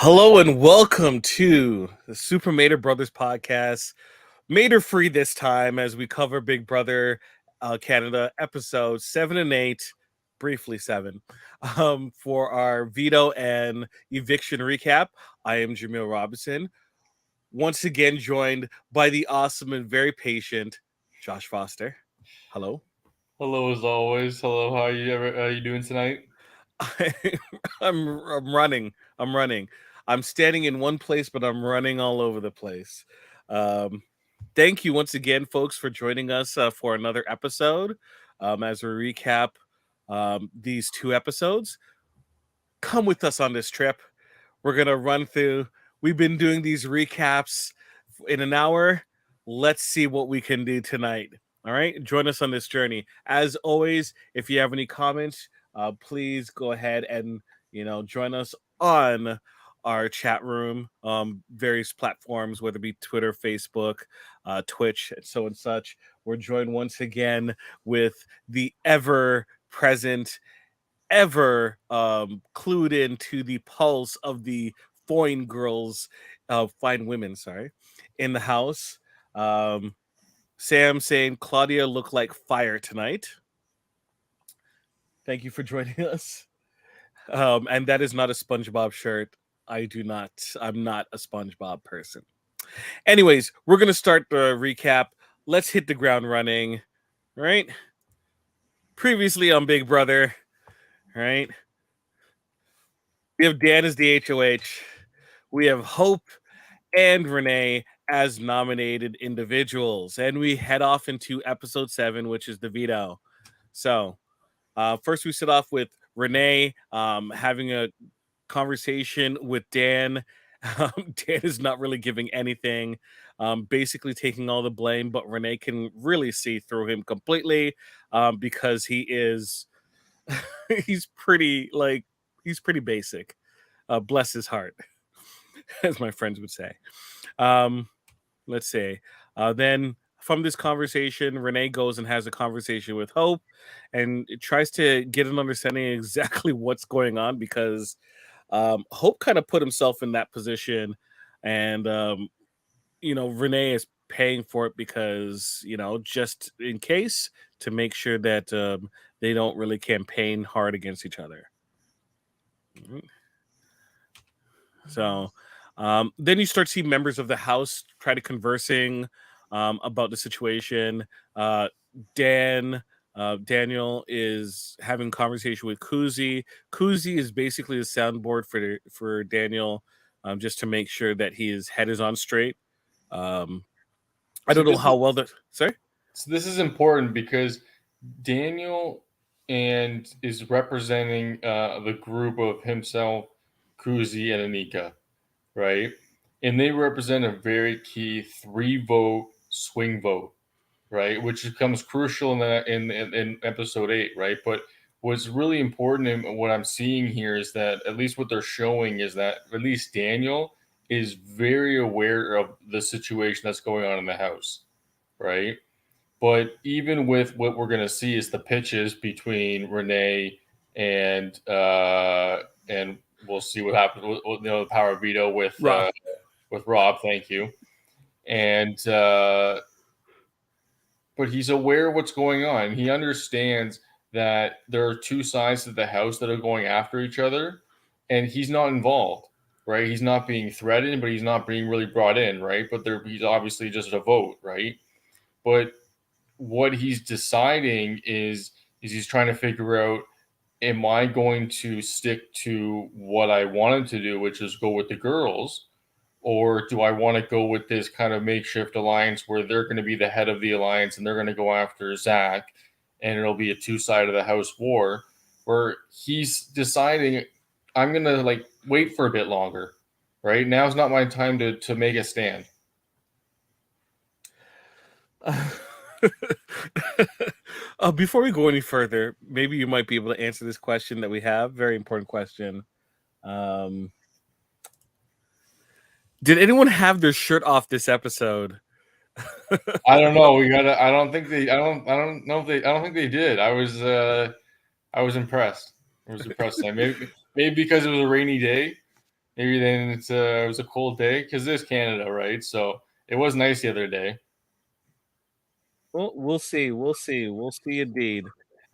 Hello and welcome to the Super Mater Brothers podcast. Mater free this time as we cover Big Brother Canada episodes 7 and 8, briefly 7, for our veto and eviction recap. I am Jaemeel Robinson, once again joined by the awesome and very patient Josh Foster. Hello. Hello, as always. Hello, how are you doing tonight? I'm running. I'm standing in one place, but I'm running all over the place. Um, Thank you once again, folks, for joining us for another episode. As we recap these two episodes, come with us on this trip. We're gonna run through. We've been doing these recaps in an hour. Let's see what we can do tonight. All right, join us on this journey. As always, if you have any comments, please go ahead and join us on our chat room, various platforms, whether it be Twitter, Facebook, Twitch, and so and such. We're joined once again with the ever present, ever clued into the pulse of the fine girls, fine women, sorry, in the house. Sam saying Claudia looked like fire tonight. Thank you for joining us. And that is not a SpongeBob shirt. I'm not a SpongeBob person. Anyways, we're going to start the recap. Let's hit the ground running, right? Previously on Big Brother, right? We have Dan as the HOH. We have Hope and Renee as nominated individuals. And we head off into episode 7, which is the veto. So, first we set off with Renee having a conversation with Dan. Dan is not really giving anything, basically taking all the blame, but Renee can really see through him completely because he is he's pretty basic. Bless his heart, as my friends would say. Let's see. Then from this conversation, Renee goes and has a conversation with Hope and tries to get an understanding of exactly what's going on because Hope kind of put himself in that position, and Renee is paying for it because just in case, to make sure that they don't really campaign hard against each other. So then you start seeing members of the house try to conversing about the situation. Daniel is having conversation with Kuzi. Kuzi is basically the soundboard for Daniel, just to make sure that his head is on straight. I don't know how well that. Sorry. So this is important because Daniel is representing the group of himself, Kuzi, and Anika, right? And they represent a very key 3-vote swing vote, right? Which becomes crucial in episode 8, right? But what's really important and what I'm seeing here is that at least what they're showing is that at least Daniel is very aware of the situation that's going on in the house, right? But even with what we're going to see is the pitches between Renee and we'll see what happens with the power of veto with Rob. Thank you. And but he's aware of what's going on. He understands that there are two sides to the house that are going after each other, and he's not involved, right? He's not being threatened, but he's not being really brought in, right? But he's obviously just a vote, right? But what he's deciding is he's trying to figure out, am I going to stick to what I wanted to do, which is go with the girls, or do I want to go with this kind of makeshift alliance where they're going to be the head of the alliance and they're going to go after Zach, and it'll be a two-sided of the house war, where he's deciding, I'm going to wait for a bit longer, right? Now's not my time to make a stand. Before we go any further, maybe you might be able to answer this question that we have. Very important question. Did anyone have their shirt off this episode? I don't know. I don't think they did. I was impressed. Maybe because it was a rainy day. Maybe then it was a cold day because it's Canada, right? So it was nice the other day. Well, we'll see. We'll see. We'll see indeed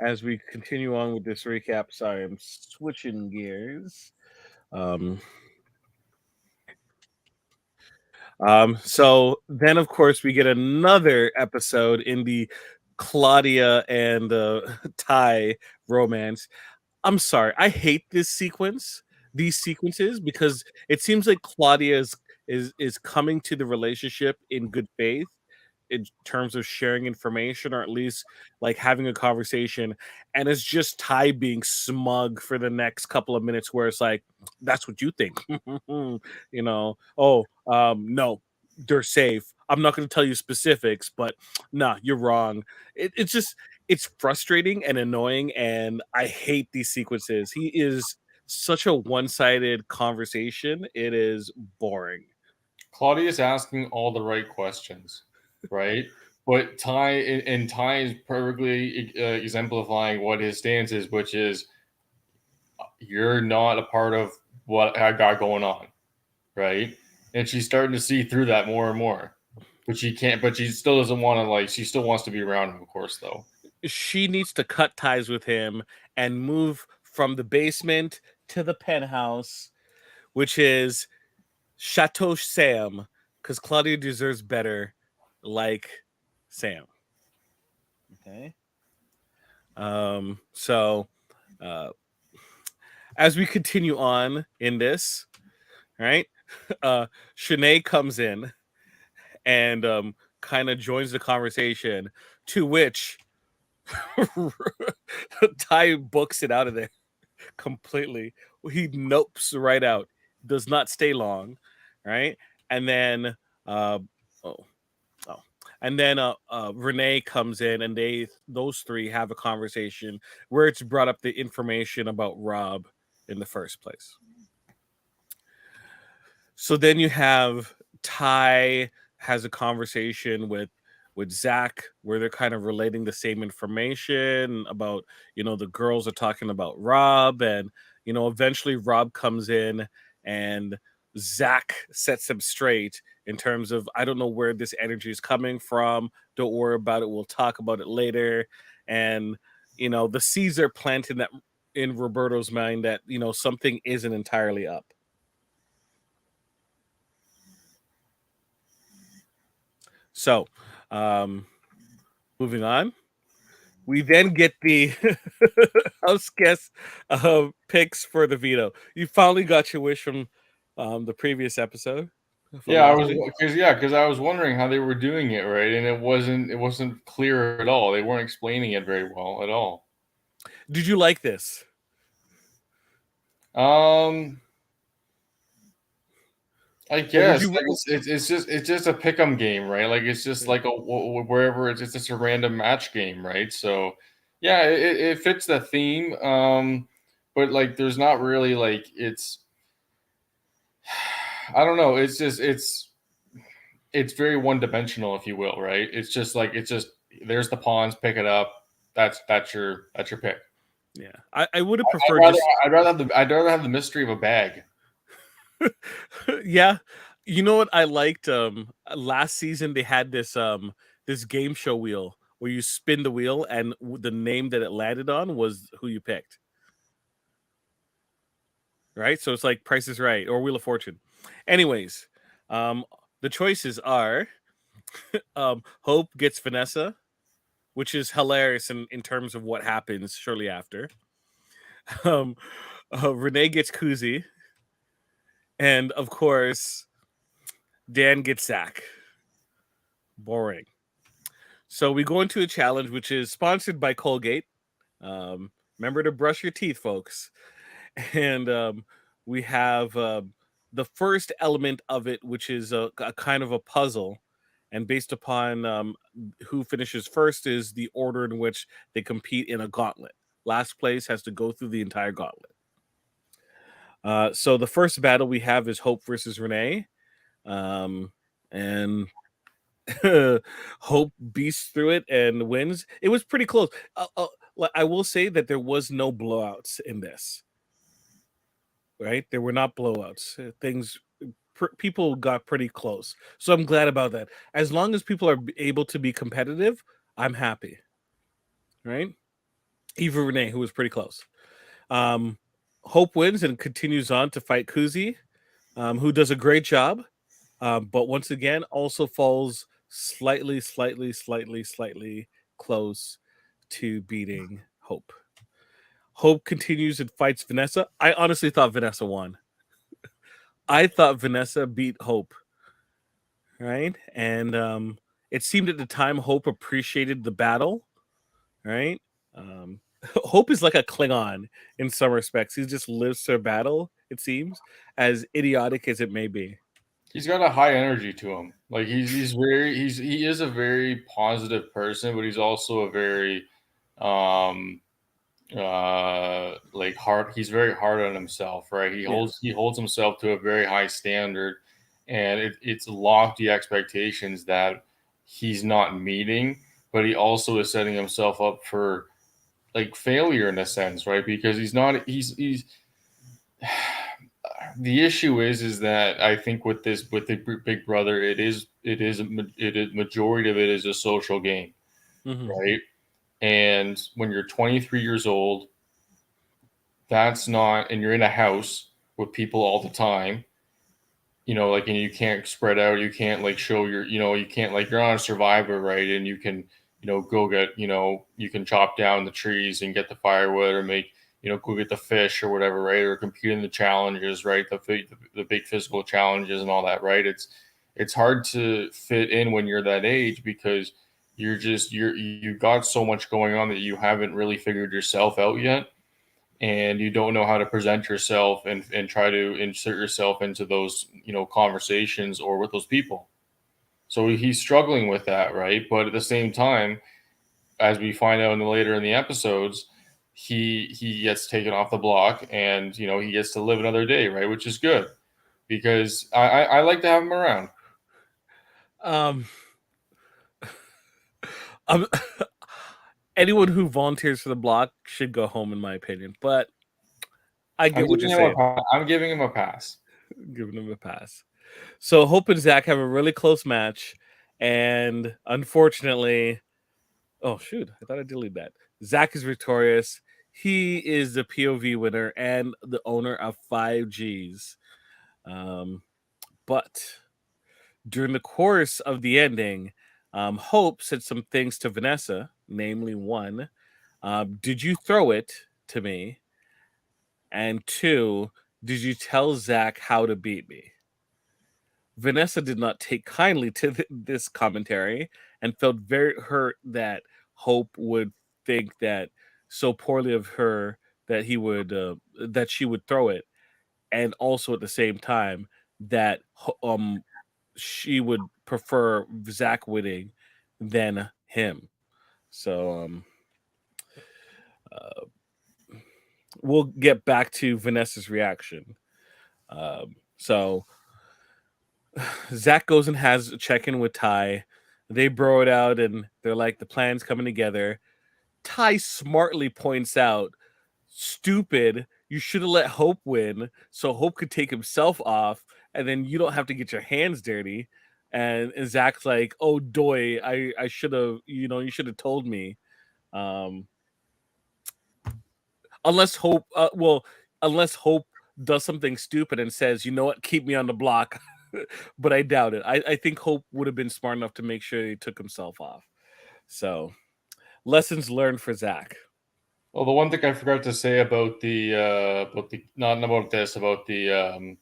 as we continue on with this recap. Sorry, I'm switching gears. Um, so then, of course, we get another episode in the Claudia and Ty romance. I'm sorry, I hate these sequences, because it seems like Claudia is coming to the relationship in good faith in terms of sharing information, or at least like having a conversation, and it's just Ty being smug for the next couple of minutes, where it's like, that's what you think. Oh, no, they're safe. I'm not going to tell you specifics, but nah, you're wrong. It's just, it's frustrating and annoying, and I hate these sequences. He is such a one-sided conversation. It is boring. Claudia's asking all the right questions, right? But Ty is perfectly exemplifying what his stance is, which is you're not a part of what I got going on, right? And she's starting to see through that more and more. But she can't. But she still doesn't want to like. She still wants to be around him, of course, though. She needs to cut ties with him and move from the basement to the penthouse, which is Chateau Sam, because Claudia deserves better, like Sam. Okay. So uh as we continue on in this, right? Shanae comes in and kind of joins the conversation, to which Ty books it out of there completely. He nopes right out, does not stay long, right? And then, uh, oh, oh, and then Renee comes in, and those three have a conversation where it's brought up the information about Rob in the first place. So then you have Ty has a conversation with Zach, where they're kind of relating the same information about, the girls are talking about Rob, and eventually Rob comes in, and Zach sets him straight in terms of, I don't know where this energy is coming from. Don't worry about it. We'll talk about it later. And the seeds are planted that in Roberto's mind that something isn't entirely up. So, moving on, we then get the house guest picks for the veto. You finally got your wish from the previous episode from Yeah, I last was week. because I was wondering how they were doing it, right? And it wasn't clear at all. They weren't explaining it very well at all. Did you like this? Um, I Or would guess you? like it's just a pick'em game, right? Like it's just like wherever it's just a random match game, right? So yeah, it fits the theme. But like there's not really like it's I don't know. It's very one dimensional, if you will, right? It's just there's the pawns, pick it up. That's your pick. Yeah, I would have I'd preferred rather just. I'd rather have the mystery of a bag. Yeah, you know what I liked? Last season they had this game show wheel where you spin the wheel, and the name that it landed on was who you picked. Right? So it's like Price is Right or Wheel of Fortune. Anyways, um, the choices are Hope gets Vanessa, which is hilarious in terms of what happens shortly after. Um, Renee gets Kuzi, and of course, Dan gets Zach. Boring. So we go into a challenge which is sponsored by Colgate. Remember to brush your teeth, folks. And we have the first element of it, which is a kind of a puzzle. And based upon who finishes first is the order in which they compete in a gauntlet. Last place has to go through the entire gauntlet. So the first battle we have is Hope versus Renee. And Hope beats through it and wins. It was pretty close. I will say that there was no blowouts in this. right? There were not blowouts. Things people got pretty close. So I'm glad about that. As long as people are able to be competitive, I'm happy, right? Even Renee, who was pretty close. Um, Hope wins and continues on to fight Kuzi, who does a great job, but once again also falls slightly close to beating Hope. Hope continues and fights Vanessa. I honestly thought Vanessa won. I thought Vanessa beat Hope, right? And it seemed at the time Hope appreciated the battle, right? Um, Hope is like a Klingon in some respects. He just lives for battle, it seems, as idiotic as it may be. He's got a high energy to him. Like he is a very positive person, but he's also a very um like hard he's very hard on himself, right? Yeah. He holds himself to a very high standard, and it's lofty expectations that he's not meeting, but he also is setting himself up for like failure in a sense, right? Because he's the issue is that I think with this with the Big Brother, it is majority of it is a social game, Hmm. right? And when you're 23 years old, that's not, and you're in a house with people all the time, like, and you can't spread out, you can't like show your, you can't like, you're not a survivor, right? And you can, go get, you can chop down the trees and get the firewood, or make, go get the fish or whatever, right? Or compete in the challenges, right? The big physical challenges and all that, right? It's hard to fit in when you're that age, because you got so much going on that you haven't really figured yourself out yet, and you don't know how to present yourself and try to insert yourself into those conversations or with those people. So he's struggling with that, right? But at the same time, as we find out later in the episodes, he gets taken off the block, and he gets to live another day, right? Which is good, because I like to have him around. Um, um, Anyone who volunteers for the block should go home, in my opinion. But I get what you're saying. I'm giving him a pass. Giving him a pass. So Hope and Zach have a really close match, and unfortunately, oh shoot, I thought I deleted that. Zach is victorious. He is the POV winner and the owner of 5Gs. Um, but during the course of the ending, Hope said some things to Vanessa, namely one, did you throw it to me? And two, did you tell Zach how to beat me? Vanessa did not take kindly to this commentary and felt very hurt that Hope would think that so poorly of her that that she would throw it, and also at the same time that she would prefer Zach winning than him. So uh, we'll get back to Vanessa's reaction. So Zach goes and has a check in with Ty. They bro it out and they're like, the plan's coming together. Ty smartly points out, stupid, you should have let Hope win so Hope could take himself off and then you don't have to get your hands dirty. And Zach's like, oh, doy, I should have, you should have told me. Um, unless Hope, unless Hope does something stupid and says, you know what, keep me on the block. But I doubt it. I think Hope would have been smart enough to make sure he took himself off. So, lessons learned for Zach. Well, the one thing I forgot to say about the not about this about the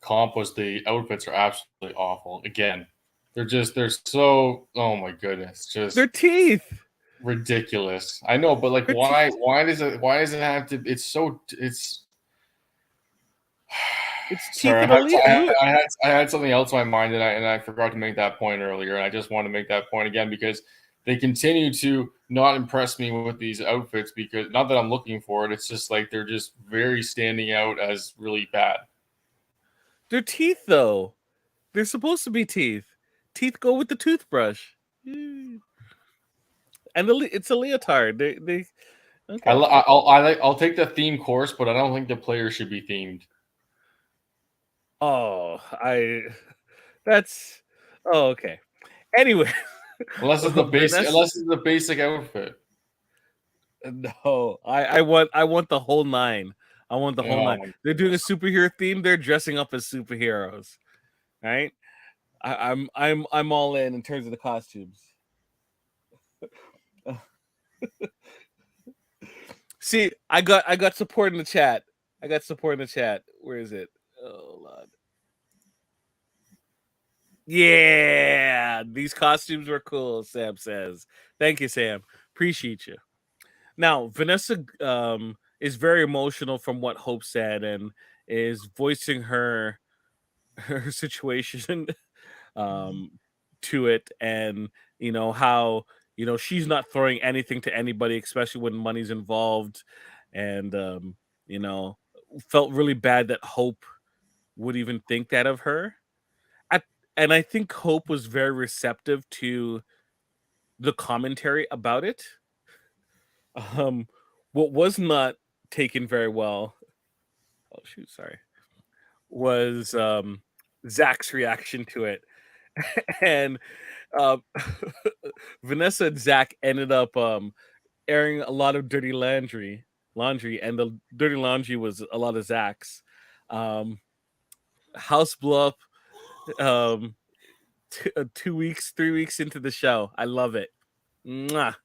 comp was the outfits are absolutely awful. Again, they're so, oh my goodness, Their just teeth. ridiculous. I know, but like, Their teeth. why does it have to? It's It's teeth sorry. and a I had something else in my mind, and I forgot to make that point earlier, and I just want to make that point again, because they continue to not impress me with these outfits, because not that I'm looking for it, it's just like they're just very standing out as really bad. Their teeth, though. They're supposed to be teeth. Teeth go with the toothbrush. And it's a leotard. They okay. I'll take the theme course, but I don't think the players should be themed. Oh, I that's oh okay. Anyway, Vanessa. Unless it's the basic outfit. No, I want the whole nine. I want the whole Oh nine. my They're doing a goodness. superhero theme. They're dressing up as superheroes, right? I'm all in terms of the costumes. See, I got support in the chat. I got support in the chat. Where is it? Oh Lord. Yeah, these costumes were cool. Sam says, "Thank you, Sam. Appreciate you." Now, Vanessa is very emotional from what Hope said and is voicing her situation um, to it, and how she's not throwing anything to anybody, especially when money's involved, and you know felt really bad that Hope would even think that of her. I, and I think Hope was very receptive to the commentary about it. Um, what was not taken very well. Oh shoot, sorry. Was Zach's reaction to it, and um, Vanessa and Zach ended up airing a lot of dirty laundry, and the dirty laundry was a lot of Zach's. Um, House blew up. Um, 2 weeks, 3 weeks into the show, I love it. Mwah.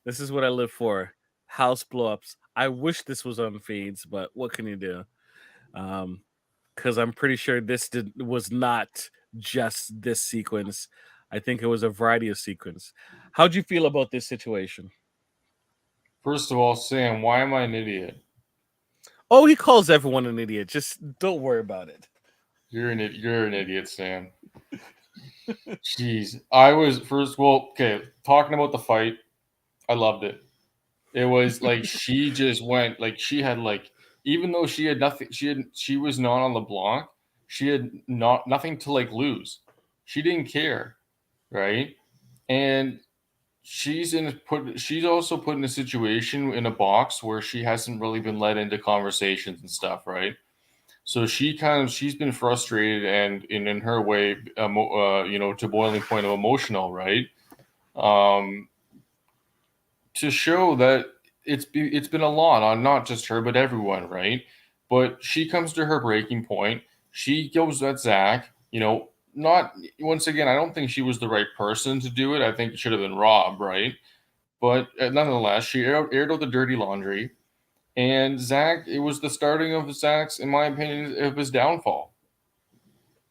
This is what I live for. House blow ups. I wish this was on feeds, but what can you do? Um, because I'm pretty sure was not just this sequence. I think it was a variety of sequence. How'd you feel about this situation? First of all, Sam, why am I an idiot? Oh, he calls everyone an idiot. Just don't worry about it. You're an idiot, Sam. Jeez. I was first well, okay, talking about the fight, I loved it. It was like she just went like she had like even though she had nothing she was not on the block, she had nothing to like lose. She didn't care, right? And she's also put in a situation in a box where she hasn't really been let into conversations and stuff, right? So she's been frustrated and in her way, to boiling point of emotional, right? Um, to show that it's been a lot on not just her but everyone, right? But she comes to her breaking point. She goes at Zach. Not once again. I don't think she was the right person to do it. I think it should have been Rob, right? But nonetheless, she aired out the dirty laundry, and Zach. It was the starting of Zach's, in my opinion, of his downfall.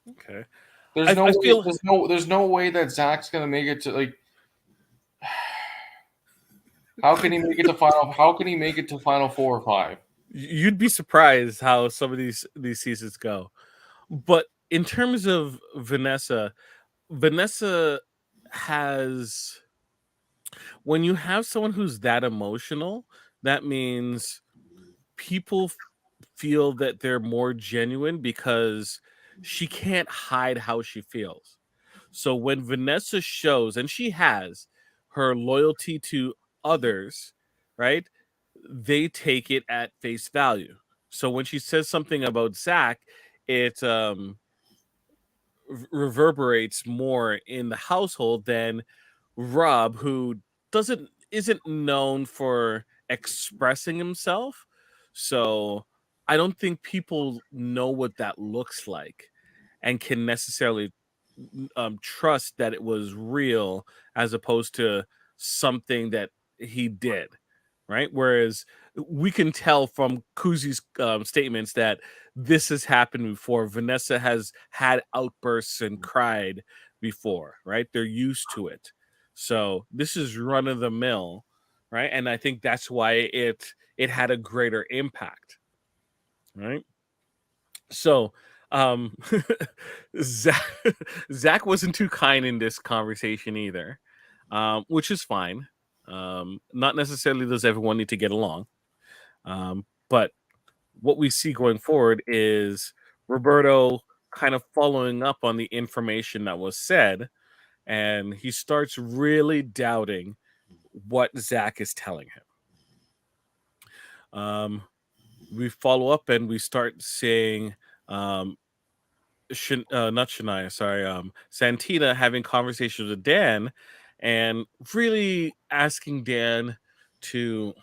Okay. There's I, no I way. feel There's no way that Zach's gonna make it to like. How can he make it to final? How can he make it to final 4 or 5? you'd be surprised how some of these seasons go. But in terms of Vanessa has when you have someone who's that emotional, that means people feel that they're more genuine because she can't hide how she feels. So when Vanessa shows, and she has her loyalty to others, right? They take it at face value. So when she says something about Zach, it reverberates more in the household than Rob, who doesn't isn't known for expressing himself. So I don't think people know what that looks like and can necessarily trust that it was real as opposed to something that he did, right? Whereas we can tell from Kuzi's statements that this has happened before. Vanessa has had outbursts and cried before, right? They're used to it. So this is run of the mill, right? And I think that's why it had a greater impact, right? So um Zach, Zach wasn't too kind in this conversation either, which is fine. Not necessarily does everyone need to get along, but what we see going forward is Roberto kind of following up on the information that was said, and he starts really doubting what Zach is telling him. We follow up and we start saying, um, not Shania, sorry, Santina having conversations with Dan and really asking Dan to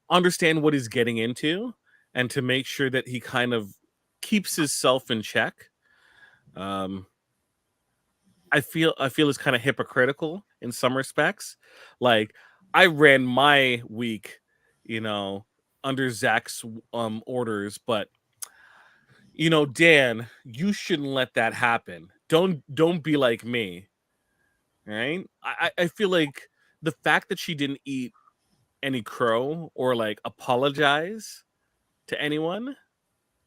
understand what he's getting into and to make sure that he kind of keeps himself in check. Um, I feel it's kind of hypocritical in some respects. Like I ran my week, you know, under Zach's orders, but Dan, you shouldn't let that happen. Don't be like me, right? I feel like the fact that she didn't eat any crow or like apologize to anyone,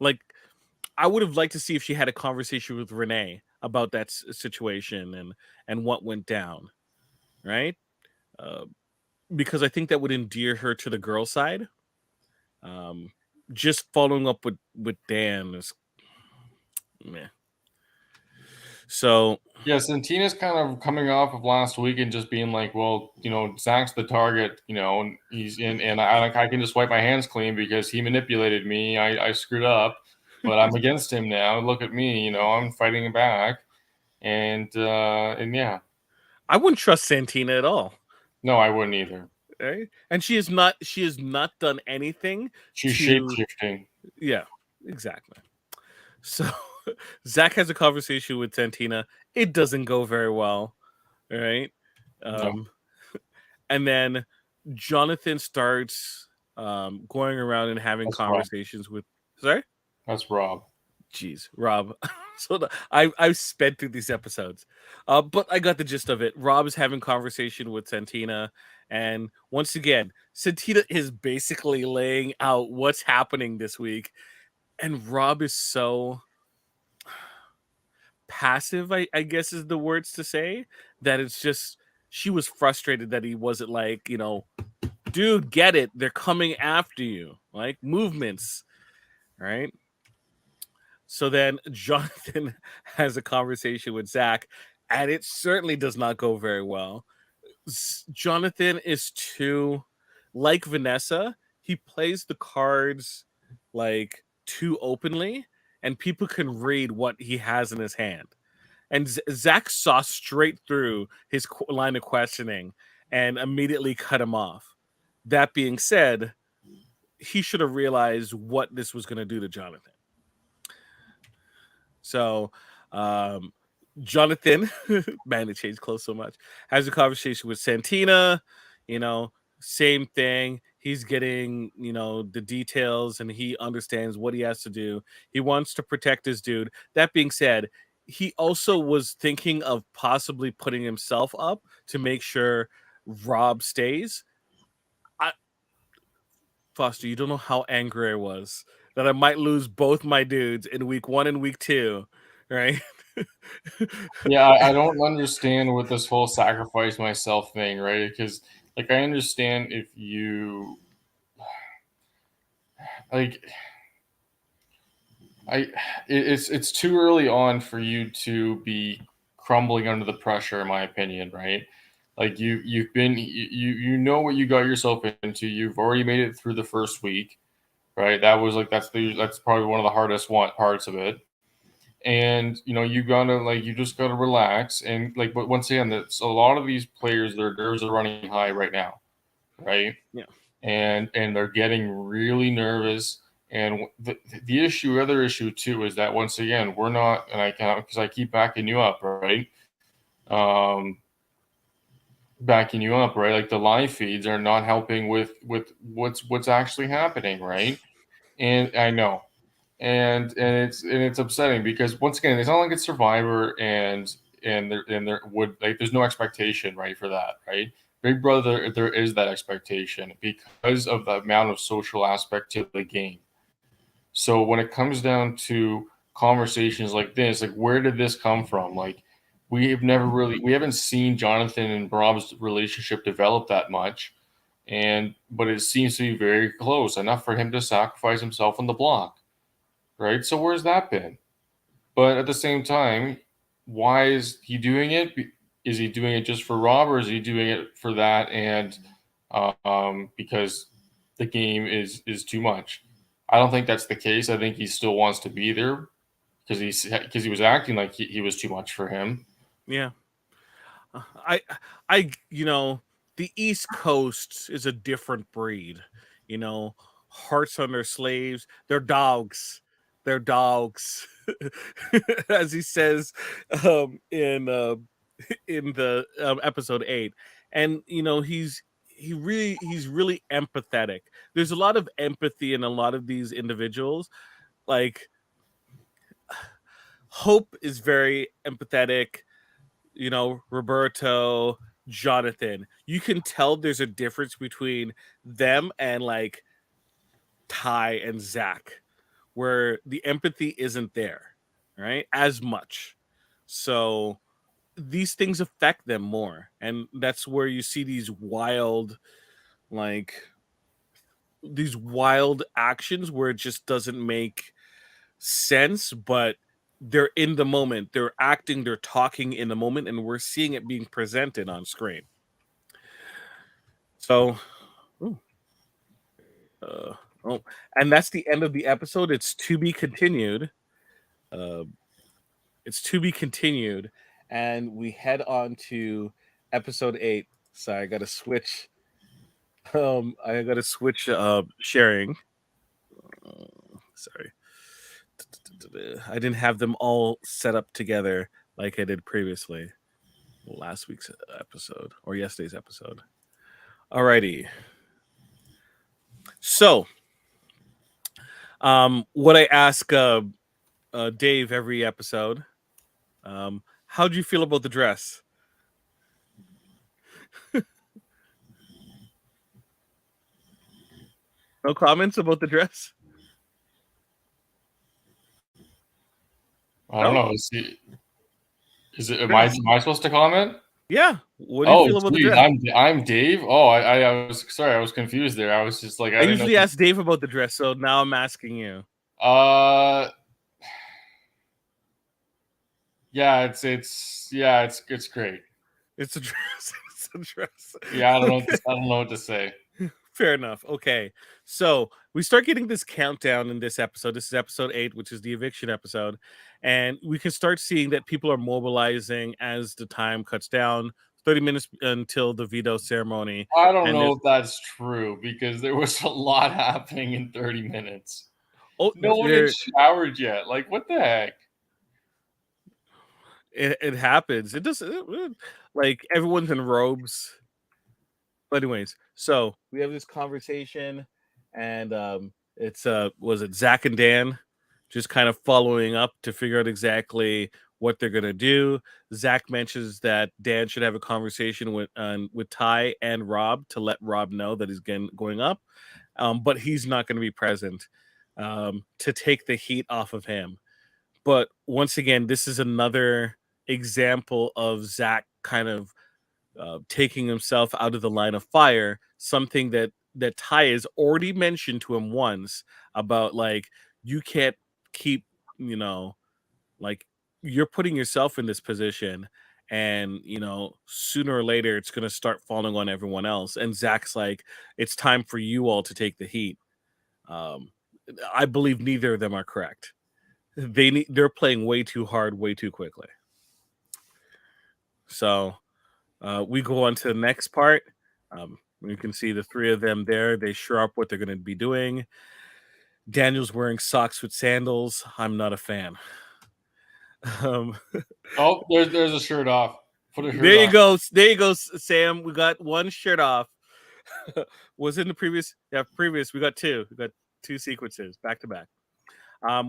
like I would have liked to see if she had a conversation with Renee about that situation and what went down, right? Uh, because I think that would endear her to the girl side. Um, just following up with Dan is meh. So Yeah, Santina's kind of coming off of last week and just being like, well, Zach's the target, and he's in, and I can just wipe my hands clean because he manipulated me. I screwed up, but I'm against him now. Look at me, I'm fighting back, and yeah, I wouldn't trust Santina at all. no, I wouldn't either. Right? And she has not done anything She's shape to shifting. yeah, exactly. So Zach has a conversation with Santina. It doesn't go very well, right? No, Um, and then Jonathan starts going around and having that's Rob. conversations with. Sorry, That's Rob. jeez, Rob. I've sped through these episodes, but I got the gist of it. Rob is having conversation with Santina, and once again, Santina is basically laying out what's happening this week, and Rob is so passive. I guess is the words to say that it's just she was frustrated that he wasn't like dude, get it? They're coming after you, like movements, right? So then Jonathan has a conversation with Zach, and it certainly does not go very well. Jonathan is too, like Vanessa, he plays the cards like too openly, and people can read what he has in his hand. And Zach saw straight through his line of questioning and immediately cut him off. That being said, he should have realized what this was going to do to Jonathan. So, um, Jonathan, man, it changed clothes so much, has a conversation with Santina, you know, same thing. He's getting, the details and he understands what he has to do. He wants to protect his dude. That being said, he also was thinking of possibly putting himself up to make sure Rob stays. I, Foster, you don't know how angry I was that I might lose both my dudes in week 1 and week 2, right? Yeah, I don't understand with this whole sacrifice myself thing, right? Because like I understand if you like I it's too early on for you to be crumbling under the pressure, in my opinion, right? Like you've been you know what you got yourself into. You've already made it through the first week, right? That was like that's probably one of the hardest parts of it. And you gotta you just gotta relax and but once again, that's a lot of these players, their nerves are running high right now, right? Yeah. And they're getting really nervous. And the other issue too, is that once again, we're not, and I can't because I keep backing you up, right? Um, Backing you up, right? Like the live feeds are not helping with what's actually happening, right? And I know, and it's upsetting because once again, it's not like it's Survivor and there would there's no expectation, right, for that, right? Big Brother, there is that expectation because of the amount of social aspect to the game. So when it comes down to conversations like this, like where did this come from? Like we haven't seen Jonathan and Rob's relationship develop that much, but it seems to be very close enough for him to sacrifice himself on the block, right? So where's that been? But at the same time, why is he doing it? Is he doing it just for Rob, or is he doing it for that and because the game is too much? I don't think that's the case. I think he still wants to be there because he was acting like he was too much for him. Yeah. I the East Coast is a different breed. You know, hearts on their slaves. They're dogs. They're dogs, as he says in the episode 8. And he's really empathetic. There's a lot of empathy in a lot of these individuals. Like Hope is very empathetic. Roberto, Jonathan. You can tell there's a difference between them and like Ty and Zach, where the empathy isn't there, right? As much. So these things affect them more. And that's where you see like these wild actions where it just doesn't make sense, but they're in the moment, they're acting, they're talking in the moment, and we're seeing it being presented on screen. So oh, and that's the end of the episode. It's to be continued. uh it's to be continued, and we head on to episode 8. Sorry, I gotta switch sharing. Sorry, I didn't have them all set up together like I did previously. Last week's episode or yesterday's episode. Alrighty. So, what I ask Dave every episode, how do you feel about the dress? No comments about the dress? I don't No? know. Is it? Am I supposed to comment? Yeah. What do you Oh, feel about the geez, dress? I'm Dave. Oh, I was sorry. I was confused there. I was just like I I didn't usually know. ask Dave about the dress, so now I'm asking you. Uh, yeah, it's great. It's a dress. It's a dress. Yeah, I don't know. Okay. I don't know what to say. Fair enough. Okay. So we start getting this countdown in this episode. This is episode 8, which is the eviction episode. And we can start seeing that people are mobilizing as the time cuts down. 30 minutes until the veto ceremony. I don't And know there's if that's true because there was a lot happening in 30 minutes. oh No one had there showered yet. Like, what the heck? it happens. It does like everyone's in robes. But anyways, so we have this conversation, and it's was it Zach and Dan just kind of following up to figure out exactly what they're gonna do. Zach mentions that Dan should have a conversation with Ty and Rob to let Rob know that he's going up, but he's not going to be present to take the heat off of him. But once again, this is another example of Zach kind of taking himself out of the line of fire, something that Ty has already mentioned to him once about like you can't keep, you know, like you're putting yourself in this position, and sooner or later it's going to start falling on everyone else. And Zach's like, it's time for you all to take the heat. Um, I believe neither of them are correct. They're playing way too hard, way too quickly. So we go on to the next part. You can see the three of them there. They sure up what they're going to be doing. Daniel's wearing socks with sandals. I'm not a fan. Um, Oh, there's a shirt off. Put a shirt there you on. go. There you go, Sam. We got one shirt off. Was in the previous? Yeah, previous. We got two. We got two sequences back to back.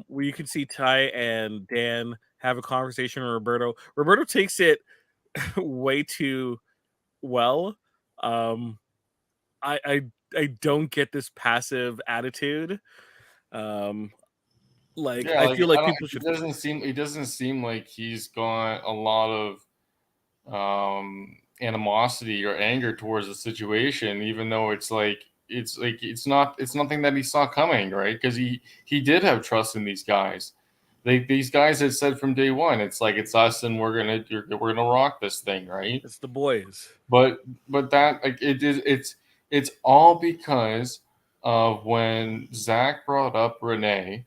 Where you can see Ty and Dan have a conversation with Roberto. Roberto takes it way too well. Um, I don't get this passive attitude. Um, like Yeah, I like feel like I don't. people should. It doesn't seem like he's got a lot of animosity or anger towards the situation, even though it's nothing that he saw coming, right? Because he did have trust in these guys. These guys had said from day one, it's like it's us and we're gonna rock this thing, right? It's the boys. But that like it's all because of when Zach brought up Renee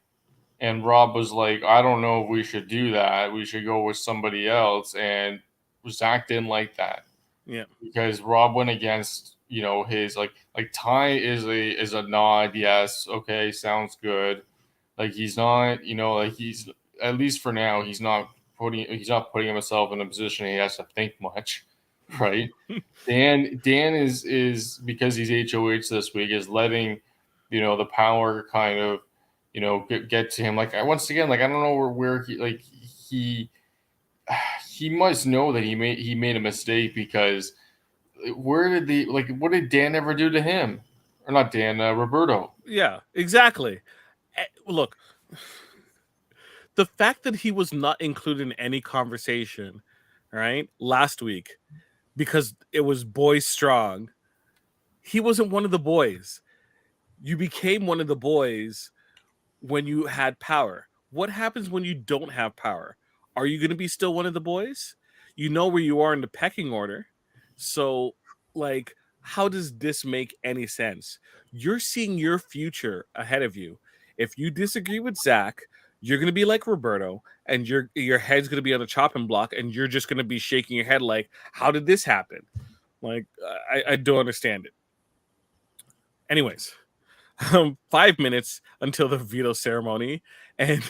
And Rob was like, I don't know if we should do that. We should go with somebody else. And Zach didn't like that Yeah. because Rob went against, his like Ty is a nod, yes, okay, sounds good. Like he's not, like he's, at least for now, he's not putting himself in a position he has to think much, right? Dan is because he's HOH this week, is letting the power kind of get to him. Like once again, like I don't know where he he must know that he made a mistake, because where did the like what did Dan ever do to him? Or not Dan, Roberto. Yeah, exactly. Look, the fact that he was not included in any conversation, right, last week because it was boys strong, he wasn't one of the boys. You became one of the boys when you had power. What happens when you don't have power? Are you going to be still one of the boys? You know where you are in the pecking order. So, like, how does this make any sense? You're seeing your future ahead of you. If you disagree with Zach, you're going to be like Roberto, and your head's going to be on the chopping block, and you're just going to be shaking your head like, how did this happen? Like, I don't understand it. Anyways, 5 minutes until the veto ceremony, and,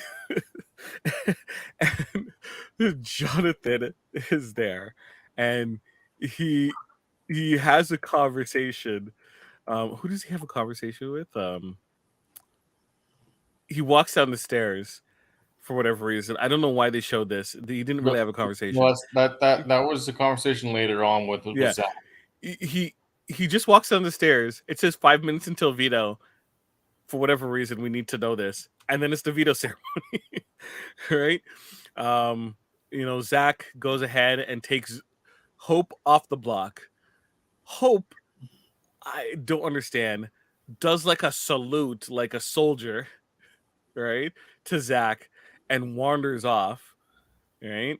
and Jonathan is there, and he he has a conversation. Who does he have a conversation with? He walks down the stairs for whatever reason. I don't know why they showed this. He didn't No, really have a no, conversation. that was the conversation later on with Yeah, Zach. he just walks down the stairs. It says 5 minutes until veto. For whatever reason, we need to know this, and then it's the veto ceremony, right? Um, Zach goes ahead and takes Hope off the block. Hope, I don't understand, does like a salute, like a soldier, right, to Zach, and wanders off, right?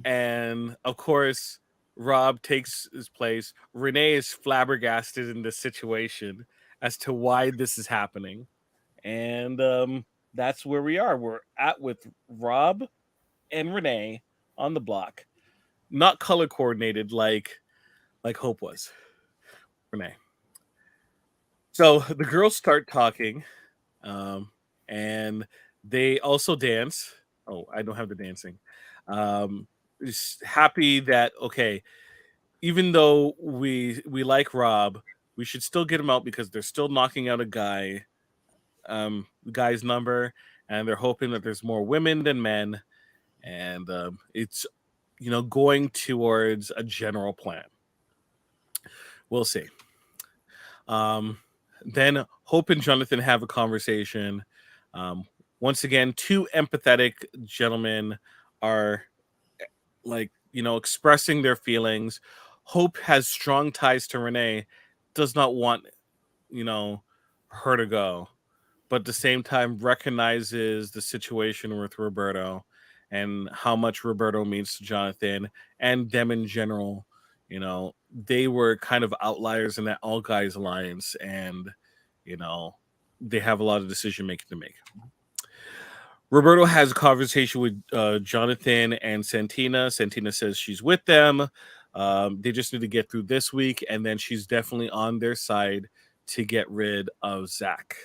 And of course, Rob takes his place. Renee is flabbergasted in this situation as to why this is happening, and that's where we are. We're at with Rob and Renee on the block, not color coordinated like Hope was. Renee. So the girls start talking, um, and they also dance. Oh, I don't have the dancing. Just happy that okay, even though we like Rob, we should still get him out because they're still knocking out a guy, guy's number, and they're hoping that there's more women than men, and it's going towards a general plan. We'll see. Um, then Hope and Jonathan have a conversation. Um, Once again, two empathetic gentlemen are like expressing their feelings. Hope has strong ties to Renee, does not want you know her to go, but at the same time recognizes the situation with Roberto and how much Roberto means to Jonathan and them in general. They were kind of outliers in that all guys alliance, and you know, they have a lot of decision making to make. Roberto has a conversation with Jonathan and Santina. Santina says she's with them. They just need to get through this week, and then she's definitely on their side to get rid of Zach.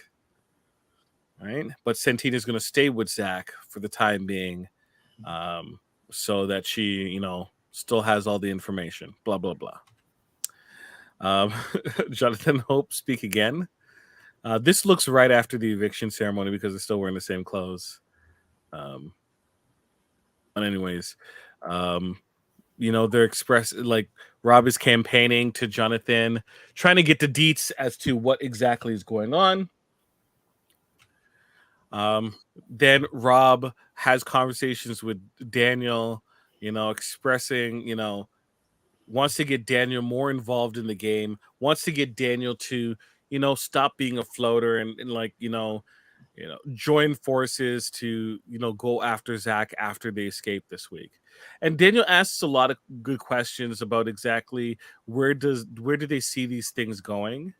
Right? But Santina's going to stay with Zach for the time being, um, so that she, still has all the information. Blah blah blah. Um, Jonathan Hope speak again. This looks right after the eviction ceremony because they're still wearing the same clothes. Um, but anyways, um, they're express like Rob is campaigning to Jonathan, trying to get the deets as to what exactly is going on. Um, then Rob has conversations with Daniel, expressing, wants to get Daniel more involved in the game, wants to get Daniel to, stop being a floater and like, join forces to, go after Zach after they escape this week. And Daniel asks a lot of good questions about exactly where do they see these things going,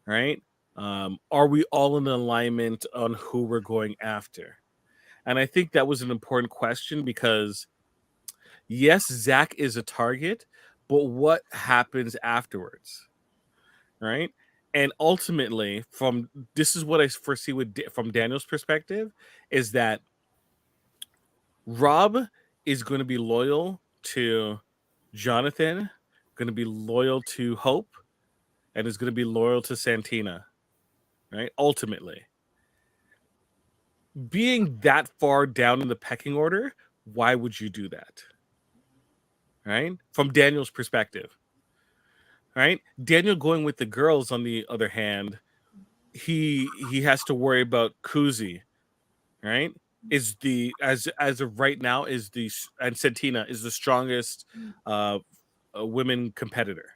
right? Are we all in alignment on who we're going after? And I think that was an important question because yes, Zach is a target, but what happens afterwards, right? And ultimately, from this is what I foresee from Daniel's perspective is that Rob is going to be loyal to Jonathan, going to be loyal to Hope, and is going to be loyal to Santina, right? Ultimately, being that far down in the pecking order, why would you do that? Right? From Daniel's perspective, right? Daniel going with the girls, on the other hand, he has to worry about Kuzi, right? Is the as of right now is the and Santina is the strongest uh women competitor,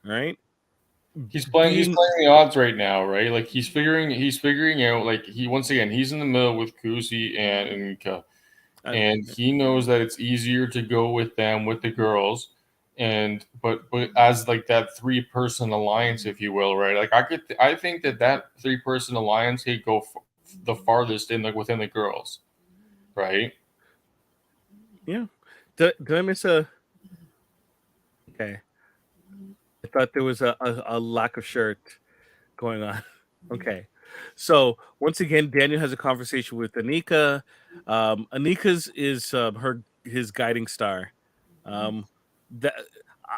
right? He's Being playing the odds right now, right? Like he's figuring out, like, he once again, he's in the middle with Kuzi and Anika, uh, and he knows that it's easier to go with them, with the girls, and but as like that three-person alliance, if you will, right? Like I think that three-person alliance could go the farthest in, like, within the girls, right? yeah. Did I miss a? Okay, I thought there was a lack of shirt going on. Okay. So once again, Daniel has a conversation with Anika. Anika's is her his guiding star. Um, that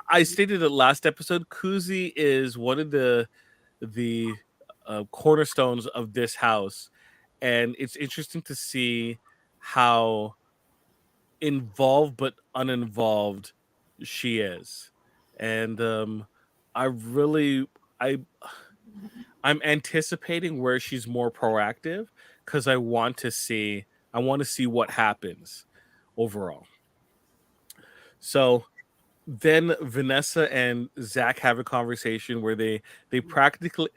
I stated it last episode. Kuzi is one of the cornerstones of this house, and it's interesting to see how involved but uninvolved she is. And I really I I'm anticipating where she's more proactive because I want to see what happens overall. So then Vanessa and Zach have a conversation where they practically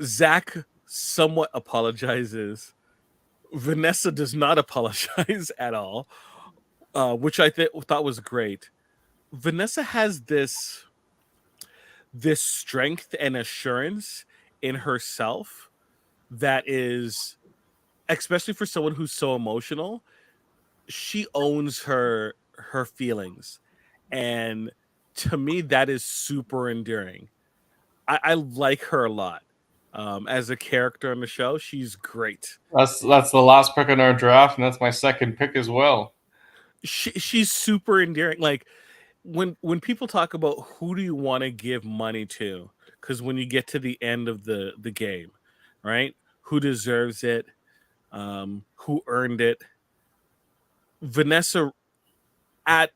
Zach somewhat apologizes. Vanessa does not apologize at all, which thought was great. Vanessa has this strength and assurance in herself that is, especially for someone who's so emotional, she owns her feelings, and to me that is super endearing. I like her a lot. As a character on the show, she's great. That's the last pick in our draft, and that's my second pick as well. She's super endearing. Like when people talk about who do you want to give money to, because when you get to the end of the game, right? Who deserves it? Who earned it? Vanessa at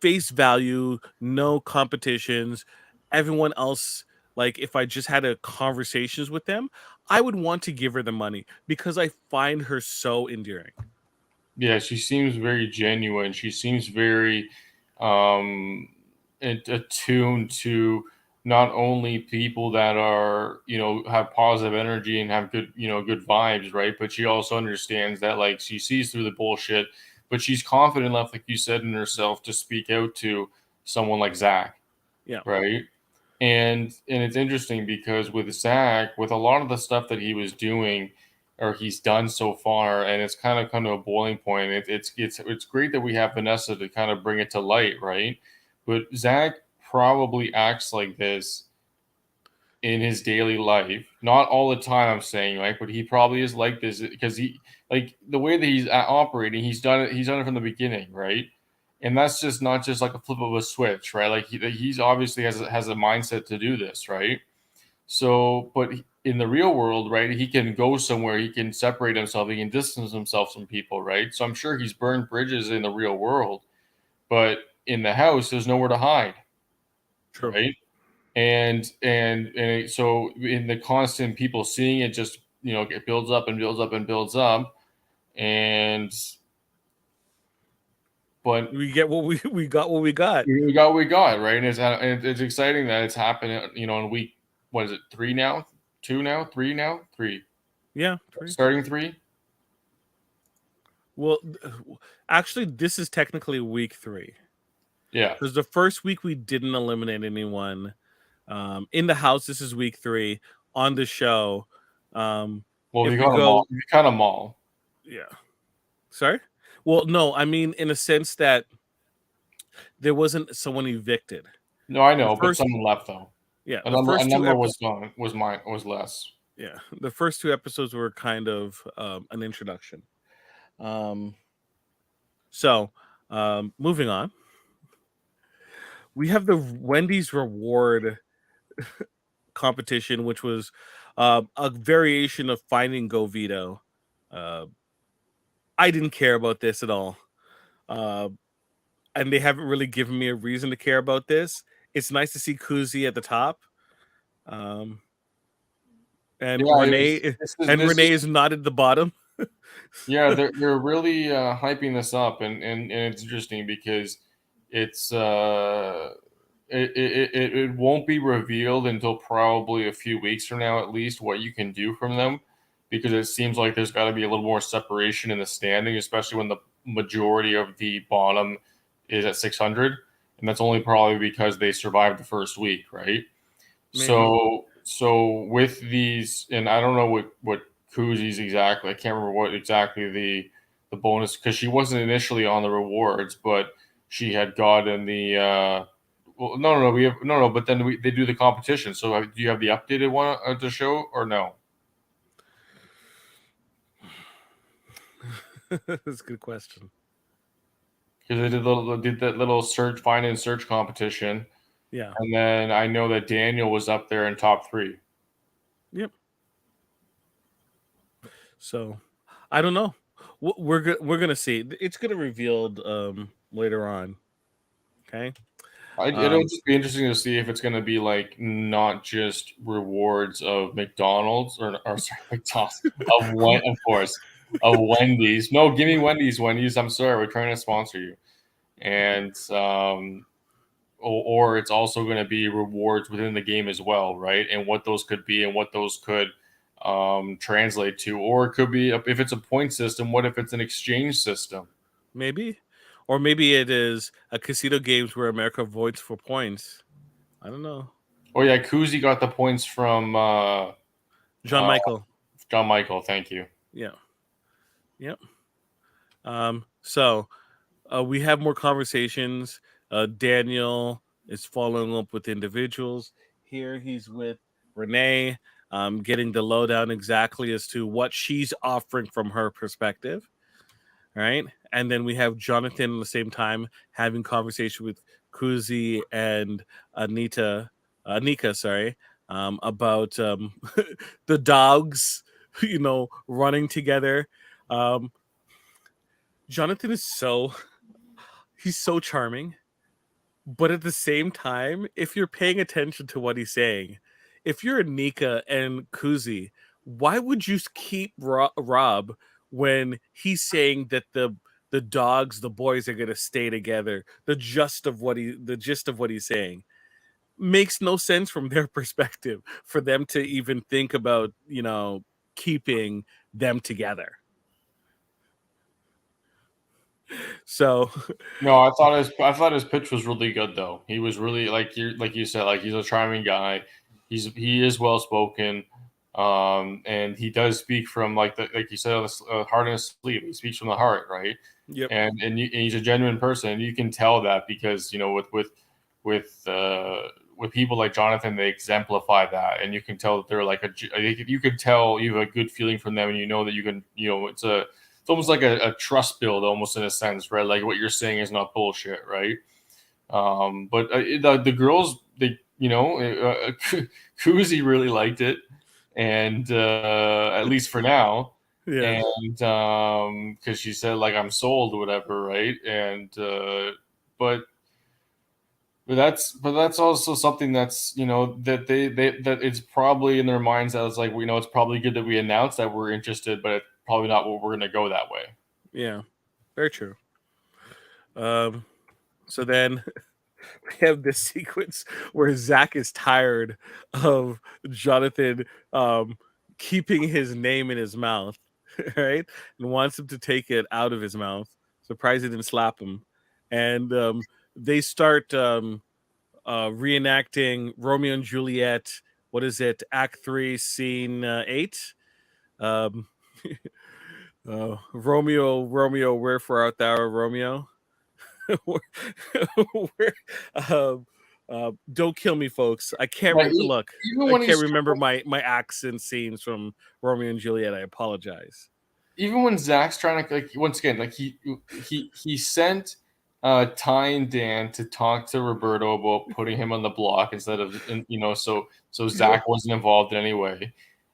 face value, no competitions. Everyone else, like if I just had a conversations with them, I would want to give her the money because I find her so endearing. Yeah, she seems very genuine. She seems very um, attuned to not only people that are, have positive energy and have good, good vibes, right? But she also understands that, like, she sees through the bullshit, but she's confident enough, like you said, in herself to speak out to someone like Zach, Yeah. right? And it's interesting because with Zach, with a lot of the stuff that he was doing or he's done so far, and it's kind of a boiling point. It's great that we have Vanessa to kind of bring it to light, right? But Zach probably acts like this in his daily life, not all the time. I'm saying, right, but he probably is like this because he, like, the way that he's operating. He's done it from the beginning, right? And that's just not just like a flip of a switch, right? Like he's obviously has a mindset to do this, right? So, but in the real world, right, he can go somewhere, he can separate himself, he can distance himself from people, right? So I'm sure he's burned bridges in the real world, but in the house, there's nowhere to hide, True. right? And so in the constant people seeing it, just, it builds up and builds up and builds up, and but We get what we got what we got. we got right, and it's exciting that it's happening. In week, what is it, 3 now, 2 now, 3 now, 3, Yeah, three. starting 3. Well, actually, this is technically week 3 Yeah. because the first week we didn't eliminate anyone. In the house, this is week 3. On the show, Well, if we we got them all. go, We cut them all. Yeah. Sorry. Well, no, I mean in a sense that there wasn't someone evicted. No, I The know, but first, someone left though. yeah, A the number a first two number was episodes. gone. Was less. Yeah, the first two episodes were kind of an introduction. Um, so, moving on, we have the Wendy's reward competition, which was a variation of Finding Go Vito. Uh, I didn't care about this at all, uh, and they haven't really given me a reason to care about this. It's nice to see Kuzi at the top, um, and Yeah, it was. This Renee is is not at the bottom. Yeah, they're really hyping this up, and it's interesting because it's it won't be revealed until probably a few weeks from now, at least, what you can do from them, because it seems like there's got to be a little more separation in the standing, especially when the majority of the bottom is at 600, and that's only probably because they survived the first week, right? Maybe. So with these, and I don't know what Kuzi's exactly. I can't remember what exactly the bonus, because she wasn't initially on the rewards, but she had gotten the. Well, no, we have no, but then they do the competition. So do you have the updated one to show or no? That's a good question. Because they did that little search, find and search competition, Yeah. and then I know that Daniel was up there in top three. Yep. So I don't know. We're gonna see. It's gonna revealed later on. Okay. It'll Um, just be interesting to see if it's going to be like not just rewards of McDonald's or sorry, McDonald's of course of Wendy's. No, give me Wendy's. Wendy's. I'm sorry, we're trying to sponsor you, and or it's also going to be rewards within the game as well, right? And what those could be and what those could translate to, or it could be if it's a point system. What if it's an exchange system? maybe, or maybe it is a casino games where America votes for points. I don't know. Oh yeah, Kuzi got the points from John Michael. John Michael. Thank you. Yeah. Yep. So we have more conversations. Daniel is following up with individuals. Here he's with Renee, getting the lowdown exactly as to what she's offering from her perspective. Right. And then we have Jonathan at the same time having conversation with Kuzi and Anika, sorry, about the dogs, running together. Um, Jonathan is he's so charming, but at the same time, if you're paying attention to what he's saying, if you're Anika and Kuzi, why would you keep Rob when he's saying that the dogs, the boys are gonna stay together? The gist of what he's saying makes no sense from their perspective for them to even think about keeping them together. So No, I thought his pitch was really good though. He was really like you said, like he's a charming guy. He is well spoken, and he does speak from like you said, on the heart and his sleeve. He speaks from the heart, right? yep. And he's a genuine person. And you can tell that because with with people like Jonathan, they exemplify that, and you can tell that they're like you can tell you have a good feeling from them, and you know that you can it's almost like a trust build, almost in a sense, right? Like what you're saying is not bullshit, right? But the girls, they Kuzi really liked it, and at least for now, Yeah. and because she said like I'm sold or whatever, right? And but but that's also something that's that they that it's probably in their minds that it's like we know it's probably good that we announced that we're interested, but it's probably not what we're going to go that way. Yeah. Very true. Um, so then we have this sequence where Zach is tired of Jonathan keeping his name in his mouth, right? And wants him to take it out of his mouth. Surprised he didn't slap him. And they start reenacting Romeo and Juliet. What is it? Act 3, Scene 8. Um, Romeo, Romeo, wherefore art thou, Romeo? Where, um, don't kill me, folks. I can't Like, look. even I when can't he's remember my accent scenes from Romeo and Juliet. I apologize. even when Zach's trying to, like, once again, like he sent Ty and Dan to talk to Roberto about putting him on the block instead of, so Zach wasn't involved in any way.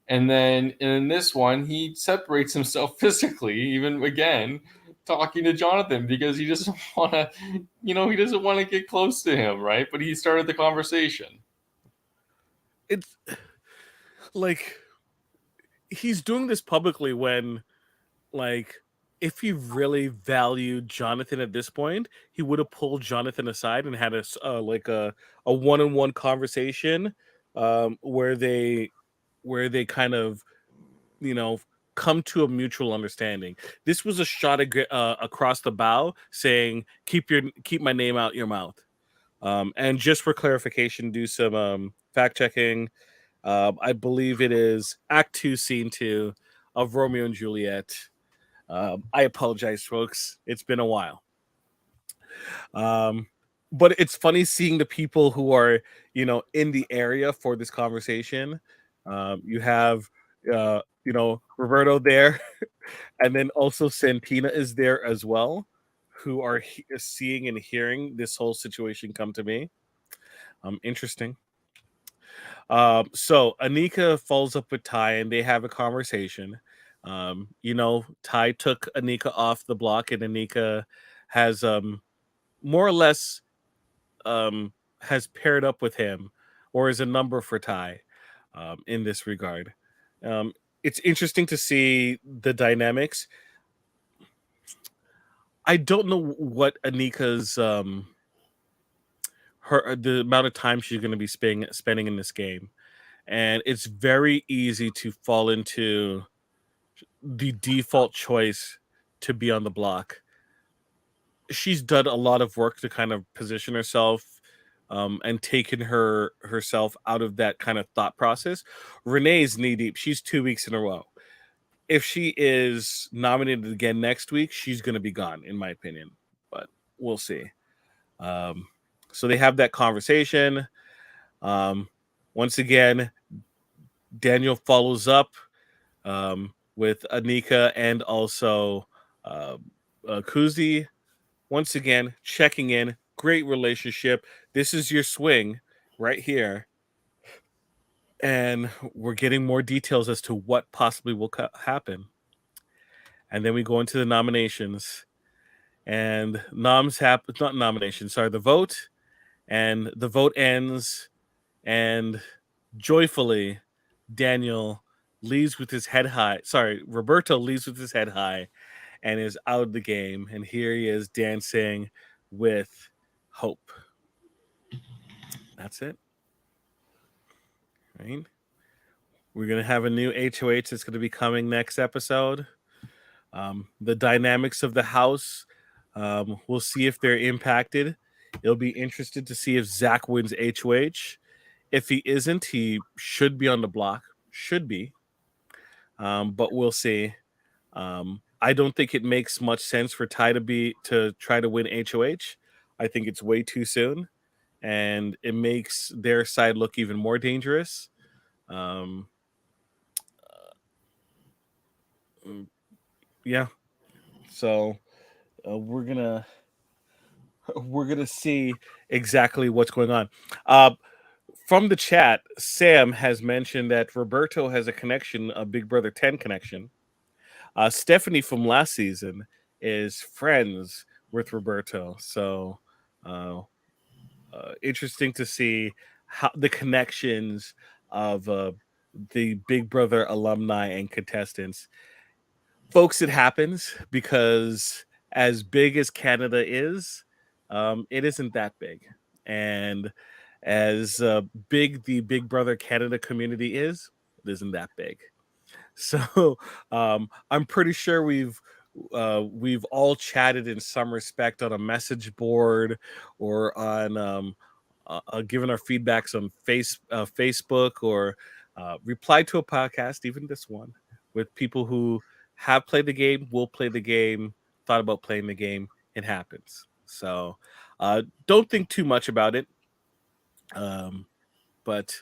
And then in this one, he separates himself physically, even again, talking to Jonathan because he doesn't want to, he doesn't want to get close to him, right? But he started the conversation. It's like he's doing this publicly when, like, if he really valued Jonathan at this point, he would have pulled Jonathan aside and had like a one-on-one conversation, where they kind of, you know, come to a mutual understanding. This was a shot across the bow saying, keep my name out your mouth. And just for clarification, do some fact checking. I believe it is Act 2, Scene 2 of Romeo and Juliet. I apologize, folks. It's been a while. Um, but it's funny seeing the people who are, in the area for this conversation. You have, Roberto there, and then also Santina is there as well, who are seeing and hearing this whole situation come to me. Interesting. So Anika follows up with Ty and they have a conversation. Ty took Anika off the block, and Anika has more or less um has paired up with him, or is a number for Ty in this regard. Um it's interesting to see the dynamics. I don't know what Anika's her the amount of time she's going to be spending in this game, and it's very easy to fall into the default choice to be on the block. She's done a lot of work to kind of position herself, and taken herself out of that kind of thought process. Renee's knee deep. She's 2 weeks in a row. If she is nominated again next week, she's going to be gone, in my opinion. But we'll see. Um, so they have that conversation. Um, Once again, Daniel follows up with Anika and also uh, Kuzi. Once again, checking in. Great relationship. This is your swing right here. And we're getting more details as to what possibly will happen. And then we go into the nominations. And not nominations, sorry, the vote. And the vote ends. And joyfully, Daniel leaves with his head high. Sorry, Roberto leaves with his head high and is out of the game. And here he is dancing with Hope. That's it. Right? We're going to have a new HOH that's going to be coming next episode. The dynamics of the house, we'll see if they're impacted. It'll be interesting to see if Zach wins HOH. If he isn't, he should be on the block. Should be. But we'll see. I don't think it makes much sense for Ty to try to win HOH. I think it's way too soon, and it makes their side look even more dangerous. Um, yeah. So we're gonna see exactly what's going on. From the chat, Sam has mentioned that Roberto has a connection, a Big Brother 10 connection. Stephanie from last season is friends with Roberto, so uh, interesting to see how the connections of the Big Brother alumni and contestants. Folks, it happens because as big as Canada is, it isn't that big, and as big the Big Brother Canada community is, it isn't that big. So I'm pretty sure we've all chatted in some respect on a message board or on given our feedbacks on Facebook or replied to a podcast, even this one, with people who have played the game, will play the game, thought about playing the game. It happens. So don't think too much about it. Um, but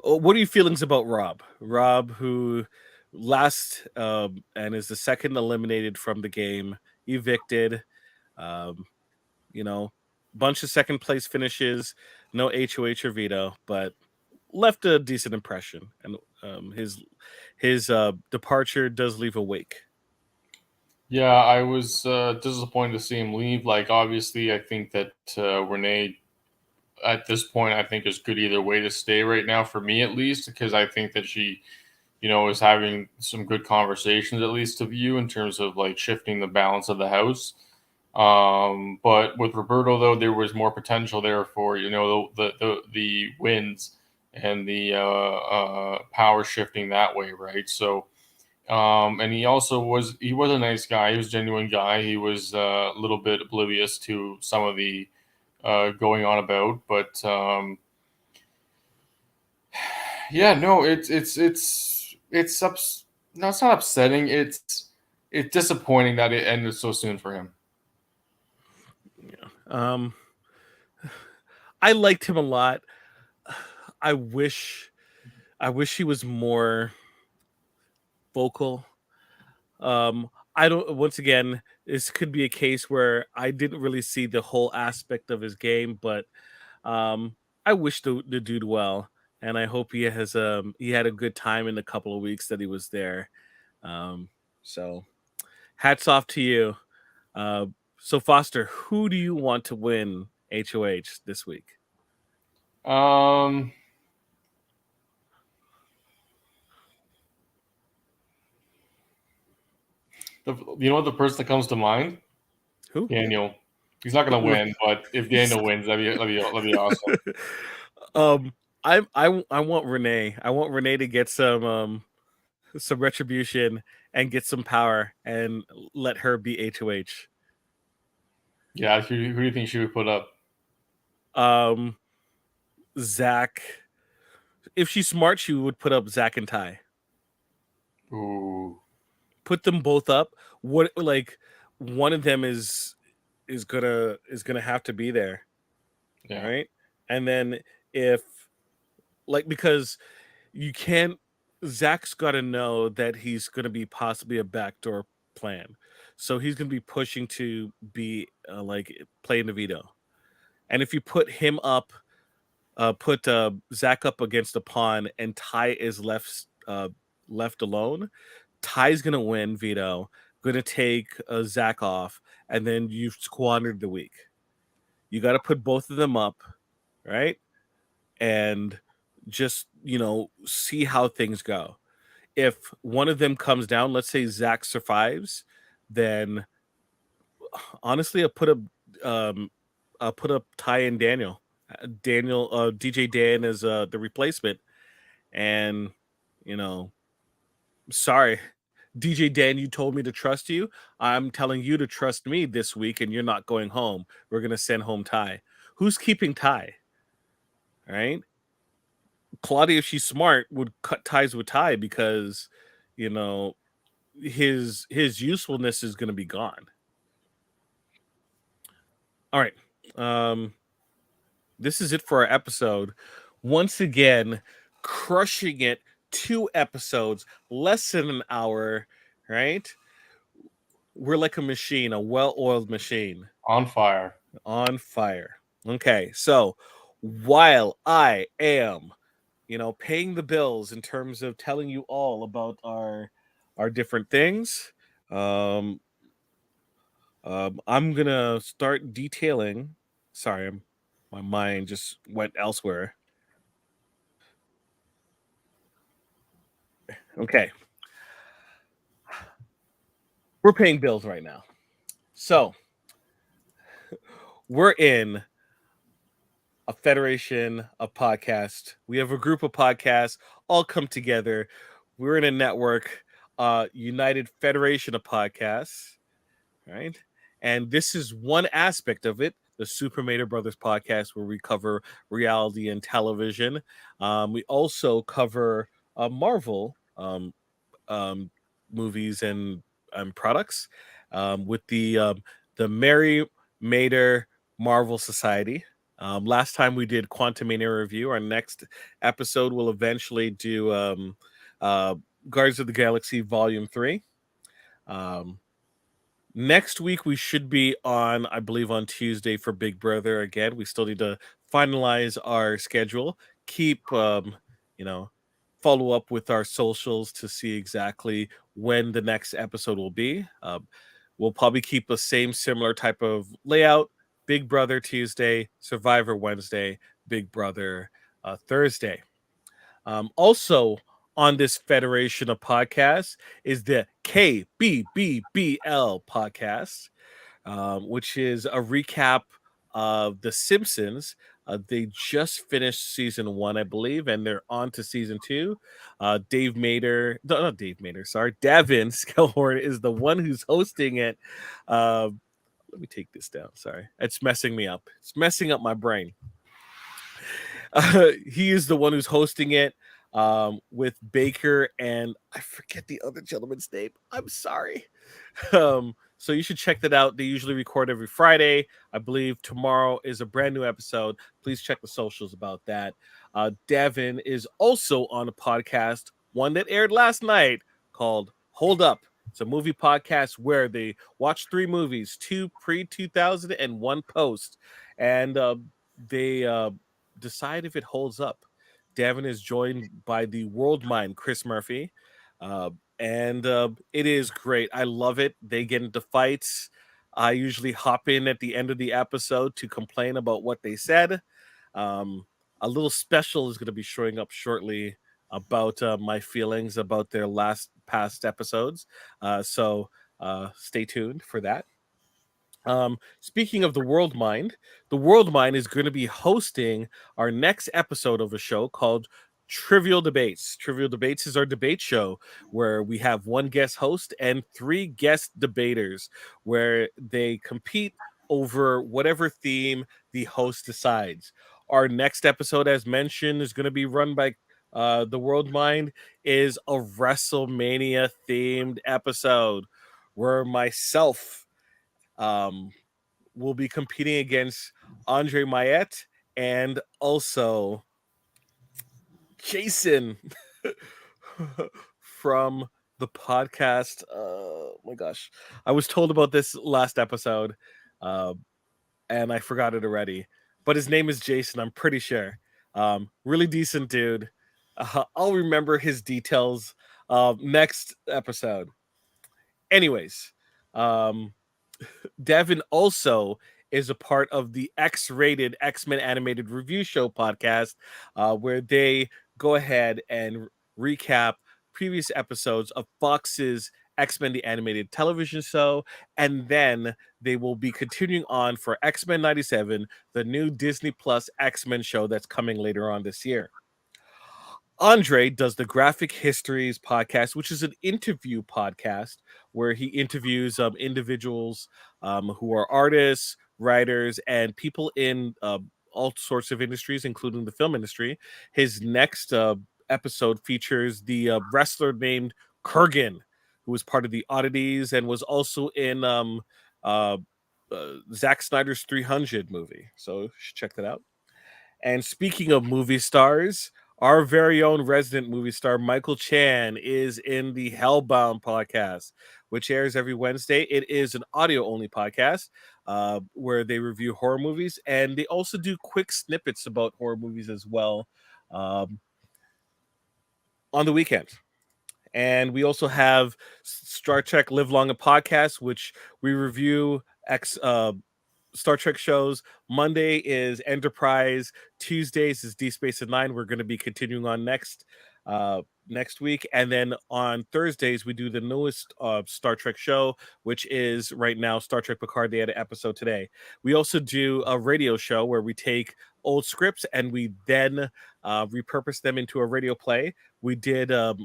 what are your feelings about Rob? Rob, who last and is the second eliminated from the game, evicted. Um, you know, bunch of second place finishes, no HOH or veto, but left a decent impression. And his departure does leave a wake. Yeah, I was disappointed to see him leave. Like, obviously, I think that Renee, at this point, I think is good either way to stay right now, for me at least, because I think that she, is having some good conversations, at least to view, in terms of like shifting the balance of the house. But with Roberto, though, there was more potential there for the wins and the power shifting that way, right? So, and he was a nice guy. He was a genuine guy. He was a little bit oblivious to some of the going on about, but yeah, no, no, it's not upsetting. It's disappointing that it ended so soon for him. Yeah. I liked him a lot. I wish I wish he was more vocal. I don't. Once again, this could be a case where I didn't really see the whole aspect of his game, but I wish the dude well, and I hope he had a good time in the couple of weeks that he was there. Um, so hats off to you. Uh, so Foster, who do you want to win HOH this week? Um, you know what the person that comes to mind? Who? Daniel. He's not gonna win, but if Daniel wins, that'd be awesome. um, I want Renee. I want Renee to get some retribution and get some power and let her be HOH. Yeah, who do you think she would put up? Um, Zach. If she's smart, she would put up Zach and Ty. Ooh, Put them both up. What like one of them is gonna have to be there, yeah, right? And then if because you can't Zach's got to know that he's going to be possibly a backdoor plan. So he's going to be pushing to be playing the veto. And if you put him up, put Zach up against a pawn, and Ty is left alone, Ty's going to win veto, going to take Zach off, and then you've squandered the week. You got to put both of them up, right? And just, see how things go. If one of them comes down, let's say Zach survives, then honestly, I'll put up Ty and Daniel. DJ Dan is the replacement, and you know, sorry, DJ Dan, you told me to trust you. I'm telling you to trust me this week, and you're not going home. We're gonna send home Ty. Who's keeping Ty? Right? Claudia, if she's smart, would cut ties with Ty because, you know, his usefulness is going to be gone. All right. Um this is it for our episode. Once again, crushing it. 2 episodes, less than an hour, right? We're like a machine, a well-oiled machine on fire. on fire. Okay. So, while I am paying the bills in terms of telling you all about our different things. Um, I'm gonna start detailing. Sorry, my mind just went elsewhere. Okay, we're paying bills right now, so we're in a federation of podcasts. We have a group of podcasts all come together. We're in a network, United Federation of Podcasts, right? And this is one aspect of it, the Super Mater Brothers podcast, where we cover reality and television. We also cover Marvel um, movies and products with the Mary Mater Marvel Society. Last time we did Quantumania review. Our next episode will eventually do uh, Guardians of the Galaxy Volume 3. Um, Next week we should be on, I believe, on Tuesday for Big Brother again. We still need to finalize our schedule. Keep, you know, follow up with our socials to see exactly when the next episode will be. We'll probably keep the same similar type of layout. Big Brother Tuesday, Survivor Wednesday, Big Brother Thursday. Also, on this federation of podcasts is the KBBBL podcast, which is a recap of The Simpsons. They just finished season one, I believe, and they're on to season two. Dave Mater, no, not Dave Mater, sorry, Davin Skelhorn is the one who's hosting it. Uh, Let me take this down. Sorry, it's messing me up. It's messing up my brain. He is the one who's hosting it with Baker and I forget the other gentleman's name. I'm sorry. So you should check that out. They usually record every Friday. I believe tomorrow is a brand new episode. Please check the socials about that. Devin is also on a podcast, one that aired last night called Hold Up. It's a movie podcast where they watch three movies, two pre 2000 and one post. And they decide if it holds up. Devin is joined by the world mind, Chris Murphy. And it is great. I love it. They get into fights. I usually hop in at the end of the episode to complain about what they said. Um, a little special is going to be showing up shortly about my feelings about their last past episodes. So stay tuned for that. Speaking of the World Mind is going to be hosting our next episode of a show called Trivial Debates. Trivial Debates is our debate show where we have one guest host and three guest debaters where they compete over whatever theme the host decides. Our next episode, as mentioned, is going to be run by the World Mind is a WrestleMania themed episode where myself um, will be competing against Andre Mayette and also Jason from the podcast. My gosh, I was told about this last episode, uh, and I forgot it already. But his name is Jason. I'm pretty sure. Really decent dude. I'll remember his details next episode. Anyways, um, Devin also is a part of the X-rated X-Men animated review show podcast, where they go ahead and recap previous episodes of Fox's X-Men the animated television show, and then they will be continuing on for X-Men 97, the new Disney Plus X-Men show that's coming later on this year. Andre does the Graphic Histories podcast, which is an interview podcast where he interviews individuals who are artists, writers, and people in all sorts of industries, including the film industry. His next episode features the wrestler named Kurgan, who was part of the Oddities and was also in uh, Zack Snyder's 300 movie. So you should check that out. And speaking of movie stars, our very own resident movie star, Michael Chan, is in the Hellbound podcast, which airs every Wednesday. It is an audio only podcast where they review horror movies and they also do quick snippets about horror movies as well um, on the weekend. And we also have Star Trek Live Long a podcast, which we review Star Trek shows. Monday is Enterprise. Tuesdays is Deep Space Nine. We're going to be continuing on next week, and then on Thursdays we do the newest Star Trek show, which is right now Star Trek Picard. They had an episode today. We also do a radio show where we take old scripts and we then repurpose them into a radio play. We did a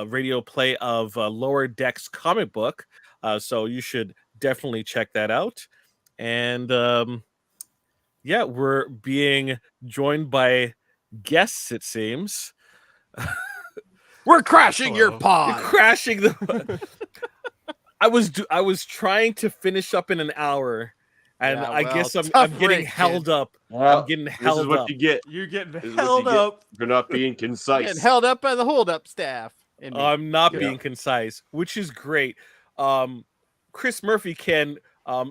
radio play of Lower Decks comic book, so you should definitely check that out. And yeah, we're being joined by guests, it seems. We're crashing your You're pod. crashing the. I was trying to finish up in an hour, and Yeah, I well, guess I'm tough getting break, held kid. up. Well, I'm getting this is held what up. you get. You're getting This is what held you get up. for not being Getting concise. held up by the hold-up staff. And me. I'm not Yeah. being concise, which is great. Chris Murphy can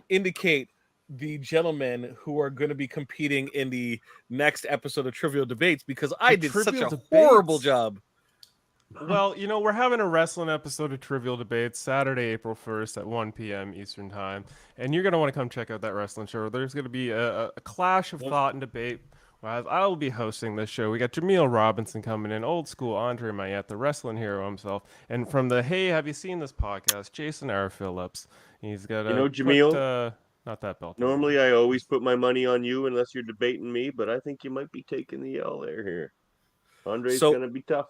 indicate the gentlemen who are going to be competing in the next episode of Trivial Debates because I did such Trivial a Debates? horrible job. Well, we're having a wrestling episode of Trivial Debates Saturday, April 1st at 1 p.m. Eastern Time. And you're going to want to come check out that wrestling show. There's going to be a clash of thought and debate. As I will be hosting this show. We got Jaemeel Robinson coming in, old school Andre Mayette, the wrestling hero himself. And from the Hey, Have You Seen This podcast, Jason R. Phillips. He's got a Jaemeel, not that belt. normally I always put my money on you unless you're debating me, but I think you might be taking the L there here. Andre's So- going to be tough.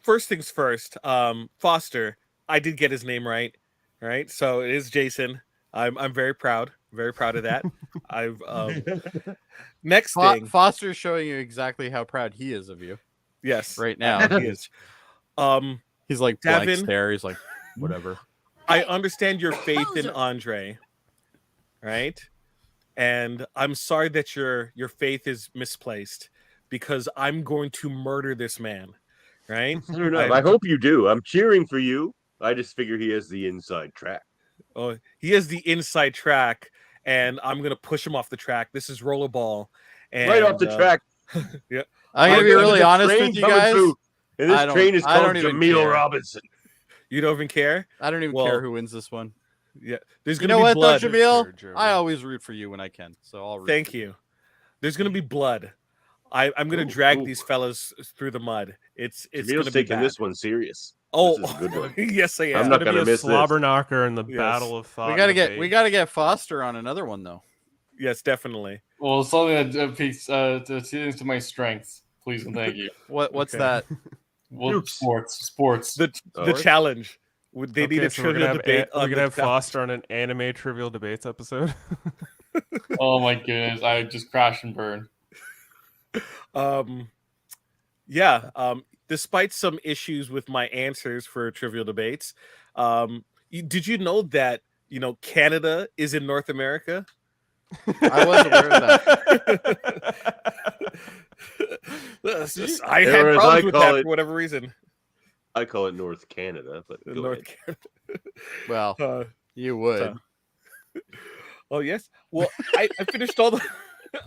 First things first, Foster, I did get his name right. Right? So it is Jason. I'm very proud. Very proud of that. I've next thing. Foster's showing you exactly how proud he is of you Yes. right now. He is. He's like blank Davin. stare. He's like, whatever. I understand your faith in Andre, right? And I'm sorry that your faith is misplaced because I'm going to murder this man, right? Fair enough. I hope you do. I'm cheering for you. I just figure he has the inside track. Oh, he has the inside track, and I'm gonna push him off the track. This is rollerball, and Right off the track. Yeah, I'm gonna be There's really a honest train with you coming guys. through, and I this don't- train is I called don't even Jaemeel care. Robinson. you don't even care. I don't even Well, care who wins this one. Yeah, there's You gonna know be what, blood. though, Jaemeel? Sure, Joey. I always root for you when I can, so I'll root. Thank for you. There's gonna be blood. I'm gonna Ooh, drag ooh. these fellas through the mud. It's Jameel's gonna be taking bad. this one serious. Oh, This is a good one. yes, I am. I'm not Gonna gonna be a miss this. slobber knocker in the Yes. battle of thought. We gotta and get debate. Foster on another one though. Yes, definitely. Well, something that appeals to my strengths, please and thank you. What's Okay. that? Well, sports. The Alright. challenge. They need a So we're trivial debate. we're on gonna the have challenge. Foster on an anime Trivial Debates episode. Oh my goodness, I just crash and burn. Despite some issues with my answers for trivial debates, did you know that Canada is in North America? I was aware of that. I had Or as I problems with call that it- for whatever reason. I call it North Canada, but go North ahead. Well, Canada. you would. Oh yes. Well, I finished all the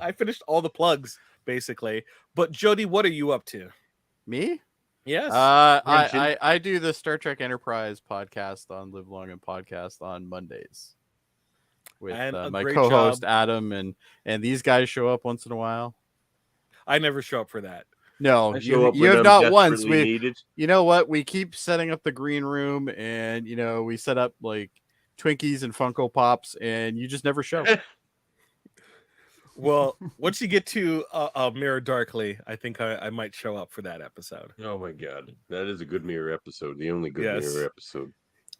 I finished all the plugs basically. But Jody, what are you up to? Me? Yes. I do the Star Trek Enterprise podcast on Live Long and Podcast on Mondays with And a my great co-host job. Adam and these guys show up once in a while. I never show up for that. No, I show you, up you when have I'm not once. desperately needed. You know what? We keep setting up the green room, and we set up like Twinkies and Funko Pops, and you just never show. Well, once you get to Mirror Darkly, I think I might show up for that episode. Oh my god, that is a good mirror episode. The only good Yes. mirror episode.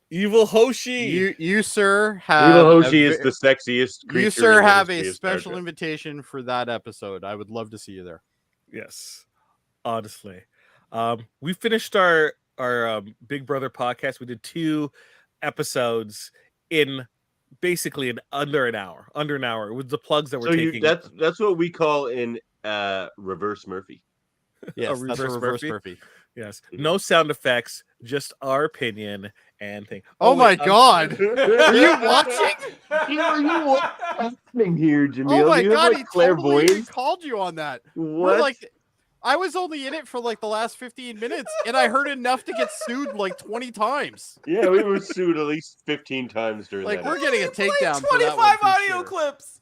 Evil Hoshi. You sir have Evil a Hoshi is ve- the sexiest creature. you sir in the have history a of Star special Trek. invitation for that episode. I would love to see you there. Yes, honestly, we finished our Big Brother podcast. We did 2 episodes in basically under an hour. It was the plugs that were So taking. that's what we call in reverse Murphy. Yes, that's a reverse reverse Murphy? Murphy. Yes, no sound effects, just our opinion and thing. Oh my wait, god! Are you watching? Are you watching here, Jaemeel? Oh my Do you have, god! like, He totally clairvoyance? called you on that. What? Like, I was only in it for like the last 15 minutes, and I heard enough to get sued like 20 times. Yeah, we were sued at least 15 times during Like that. we're getting a Played takedown. for that 25 one for audio sure. clips.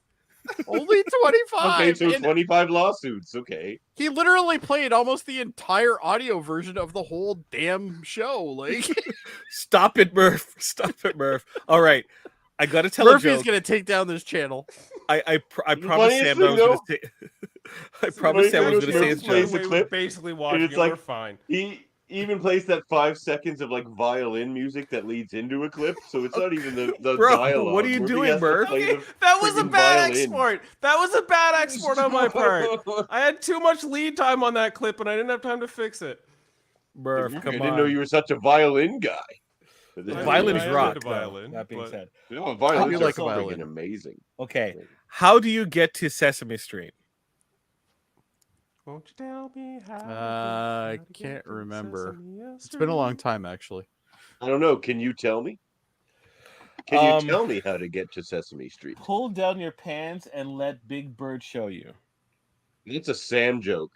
Only 25. Okay, so and 25 lawsuits. Okay. he literally played almost the entire audio version of the whole damn show. Like Stop it, Murph. Stop it, Murph. All right, I gotta tell Murphy's a joke. gonna take down this channel. I promised funniest Sam that I was thing, gonna say. I promised Sam I was Murph gonna say his plays joke. the We're clip, basically watching it's it. like- We're fine. He even plays that 5 seconds of like violin music that leads into a clip, so it's not even the Bro, dialogue. what are you Murphy doing, has to Murph? play Okay, the that was a friggin' bad violin. export. That was a bad export on my part. I had too much lead time on that clip, and I didn't have time to fix it. Murph, I come didn't know on. you were such a violin guy. But this I is mean, Violins I am rock. into though, violin, that being but- said, No, violins you are like a freaking violin? amazing. okay. How do you get to Sesame Street? Won't you tell me how? I to get can't to remember. Sesame It's been a long Street? time, actually. I don't know. Can you tell me? Can you tell me how to get to Sesame Street? Pull down your pants and let Big Bird show you. It's a Sam joke.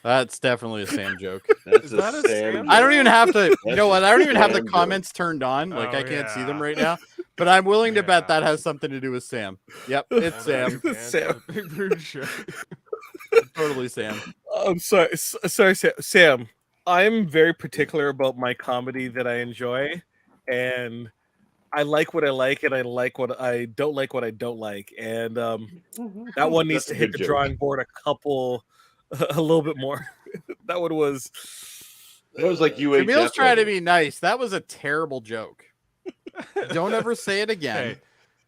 That's definitely a Sam joke. That's Is a that a Sam Sam joke. I don't even have to. You That's know what? I don't even have the Sam joke. comments turned on. Like Oh, I can't see them yeah. right now. But I'm willing to bet Yeah. that has something to do with Sam. Yep, it's Hold on, Sam. your pants, Sam. let Big Bird show Totally Sam. I'm sorry, sorry, Sam. I'm very particular about my comedy that I enjoy, and I like what I like, and I like what I don't like. What I don't like, and that one needs That's a to hit good the joke. drawing board a little bit more. That one was. That was like UHF. Jameel's trying to level. be nice. That was a terrible joke. Don't ever say it again.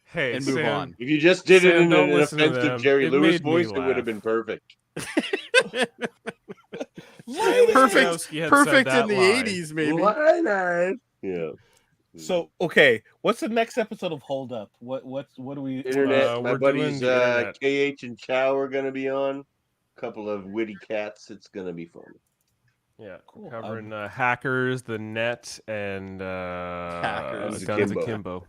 Hey, And move Sam, on. If you just did it Sam, in don't an listen to offensive them. Jerry It Lewis made me voice, it would laugh. have been perfect. Perfect. Stokowski had said Perfect that in the line. 80s, maybe. Why not? Yeah. So okay, what's the next episode of Hold Up? What do we? Internet. My we're buddies doing the internet. KH and Chow are gonna be on. A couple of witty cats. It's gonna be fun. Yeah, Cool. covering hackers, the net, and Hackers. Guns Akimbo. Akimbo.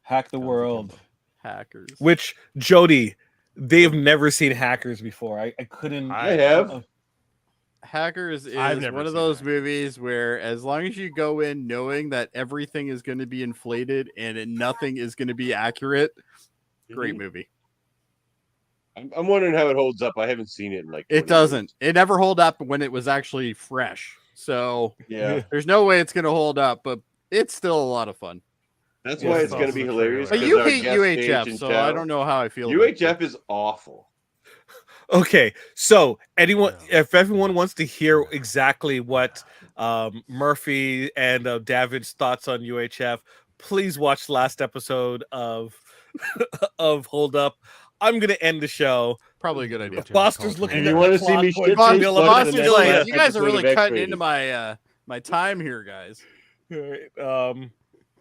Hack the Guns World. Akimbo. Hackers. Which Jody, they've never seen Hackers before. I couldn't. I have. Hackers I've is never one of seen those Hackers. movies where, as long as you go in knowing that everything is going to be inflated and nothing is going to be accurate, great movie. I'm wondering how it holds up. I haven't seen it in like. 20 It doesn't. It never hold up when it was actually fresh. So years. Yeah, there's no way it's going to hold up, but it's still a lot of fun. that's Yeah, why it's it's gonna also be the hilarious. trailer. But 'cause you our hate guest KH UHF, and so Chow- I don't know how I feel. about it. UHF is awful. Okay, so if everyone wants to hear exactly what Murphy and David's thoughts on UHF, please watch the last episode of of Hold Up. I'm gonna end the show. Probably a good idea. Foster's looking If at you the want to see clock me going, shit Boss, face, "Jameel, look I'm at Boss the gonna is next like, last you guys are episode really of cutting X-Rated. into my time here, guys.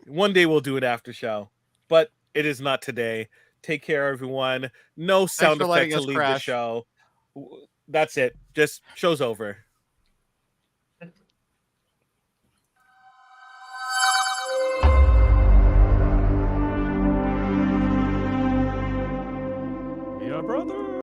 One day we'll do it after show, but it is not today. Take care, everyone. No sound for letting effect to us leave the crash. show. That's it. Just show's over.